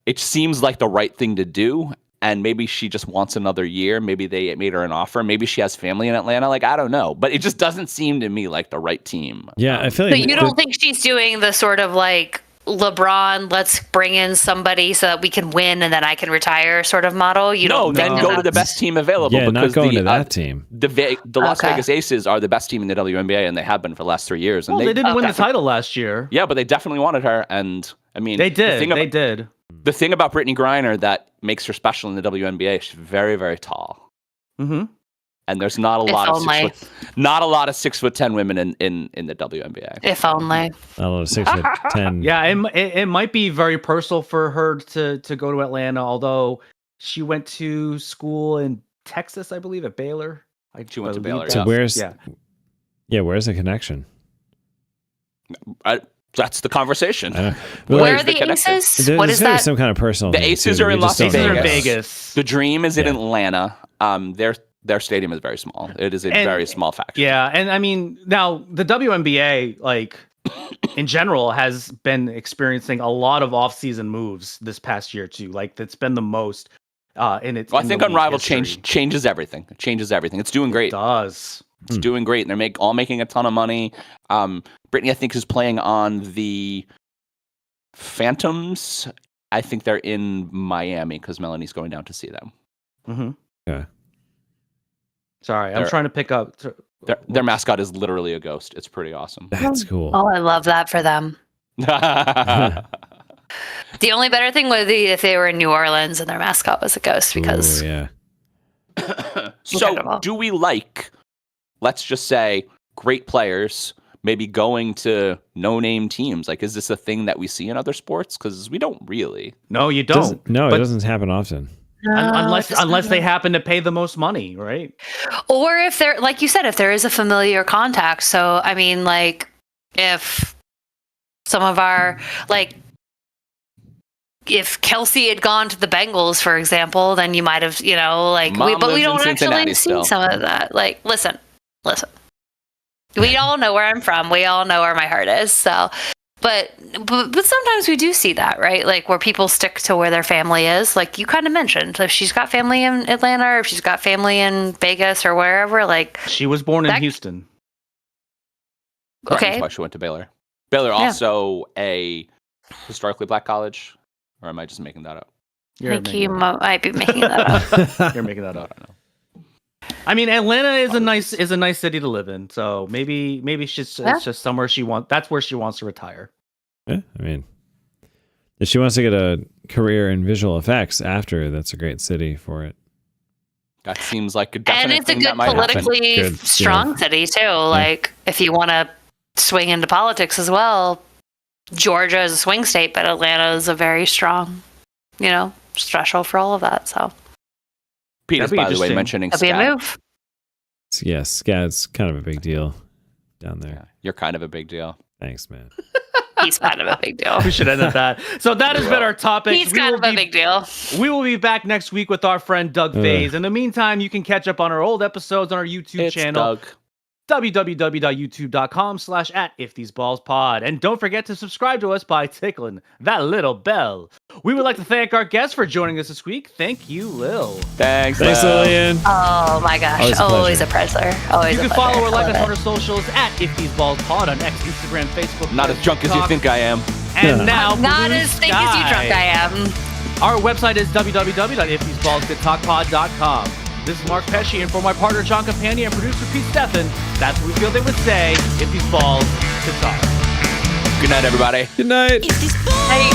it seems like the right thing to do. And maybe she just wants another year. Maybe they made her an offer. Maybe she has family in Atlanta. Like, I don't know, but it just doesn't seem to me like the right team. Yeah, I feel So like you don't think she's doing the sort of like LeBron, let's bring in somebody so that we can win and then I can retire sort of model? You No, don't then think go to the that's- best team available. yeah, not because going the, to that team. The Las Okay. Vegas Aces are the best team in the WNBA, and they have been for the last 3 years. And Well, they didn't win the Okay. title last year. Yeah, but they definitely wanted her. And I mean, They did. The thing They about, did. the thing about Brittany Griner that makes her special in the WNBA, she's very, very tall. Mm-hmm. And there's not a If lot of only. 6'10" women in the WNBA. If only. I don't know, 6'10". Yeah, it might be very personal for her to go to Atlanta, although she went to school in Texas, I believe, at Baylor. She went to believe Baylor, that. So where's Yeah. where's the connection? That's the conversation. I don't, Where Where's are the the connection? Aces? there's What is gotta be that? some kind of personal The thing, Aces too, are we in just Las don't know They're in yet. Vegas. The Dream is in Yeah. Atlanta. Their stadium is very small. It is a And- very small faction. Yeah, and I mean, now the WNBA, like in general, has been experiencing a lot of off-season moves this past year too. Like that's been the most. in its. Well, I in think the league Unrivaled history. changes everything. It changes everything. It's doing great. It does. It's doing great, and they're all making a ton of money. Brittany, I think, is playing on the Phantoms. I think they're in Miami because Melanie's going down to see them. Mm-hmm. Yeah. Sorry, I'm They're- trying to pick up. Their mascot is literally a ghost. It's pretty awesome. That's cool. Oh, I love that for them. The only better thing would be if they were in New Orleans and their mascot was a ghost, because Ooh, yeah. So, Incredible. do we like, let's just say, great players maybe going to no-name teams? Like, is this a thing that we see in other sports? Because we don't really. No, you Doesn't- don't. No, it But doesn't happen often. unless they happen to pay the most money, right? or if they're, like you said, if there is a familiar contact. So, I mean, like, if some of our, like, if Kelsey had gone to the Bengals, for example, then you might have, you know, like, Mom but we lives in don't Cincinnati actually see still. some of that. Like, listen. We all know where I'm from. We all know where my heart is. So, but sometimes we do see that, right? Like, where people stick to where their family is. Like you kind of mentioned, if she's got family in Atlanta, or if she's got family in Vegas or wherever, like, She was born in That- Houston. That's okay. why she went to Baylor. Baylor also a historically black college, or am I just making that up? I think you might be making that up. You're making that up. I mean, Atlanta is a nice city to live in. So maybe it's just somewhere she wants. That's where she wants to retire. Yeah, I mean, if she wants to get a career in visual effects after, that's a great city for it. That seems like a And definite it's a thing that good might happen. politically Good, strong yeah. city too. Like, if you want to swing into politics as well, Georgia is a swing state, but Atlanta is a very strong, threshold for all of that. So Pete is, That'd be by the way, interesting. mentioning that'd be a SCAD. move. Yes, SCAD's kind of a big deal down there. Yeah, you're kind of a big deal. Thanks, man. He's kind of a big deal. We should end at that. So that has been our topic. He's kind of a big deal. We will be back next week with our friend Doug Faze. In the meantime, you can catch up on our old episodes on our YouTube It's channel. Doug. www.youtube.com/@iftheseballspod. And don't forget to subscribe to us by tickling that little bell. We would like to thank our guests for joining us this week. Thank you, Lil. Thanks, Thanks, Lil. Lillian. Oh my gosh. Always a Always a pleasure. Always You a can pleasure. follow or like I us love on it. our socials @iftheseballspod on X, Instagram, Facebook. Not as drunk as you TikTok. think I am. And now, Not Blue as thick as you Sky. drunk I am. Our website is www.iftheseballscouldstalkpod.com. This is Mark Pesci, and for my partner John Campania and producer Pete Steffen, that's what we feel they would say if these balls could talk. Good night, everybody. Good night. If these balls Hey.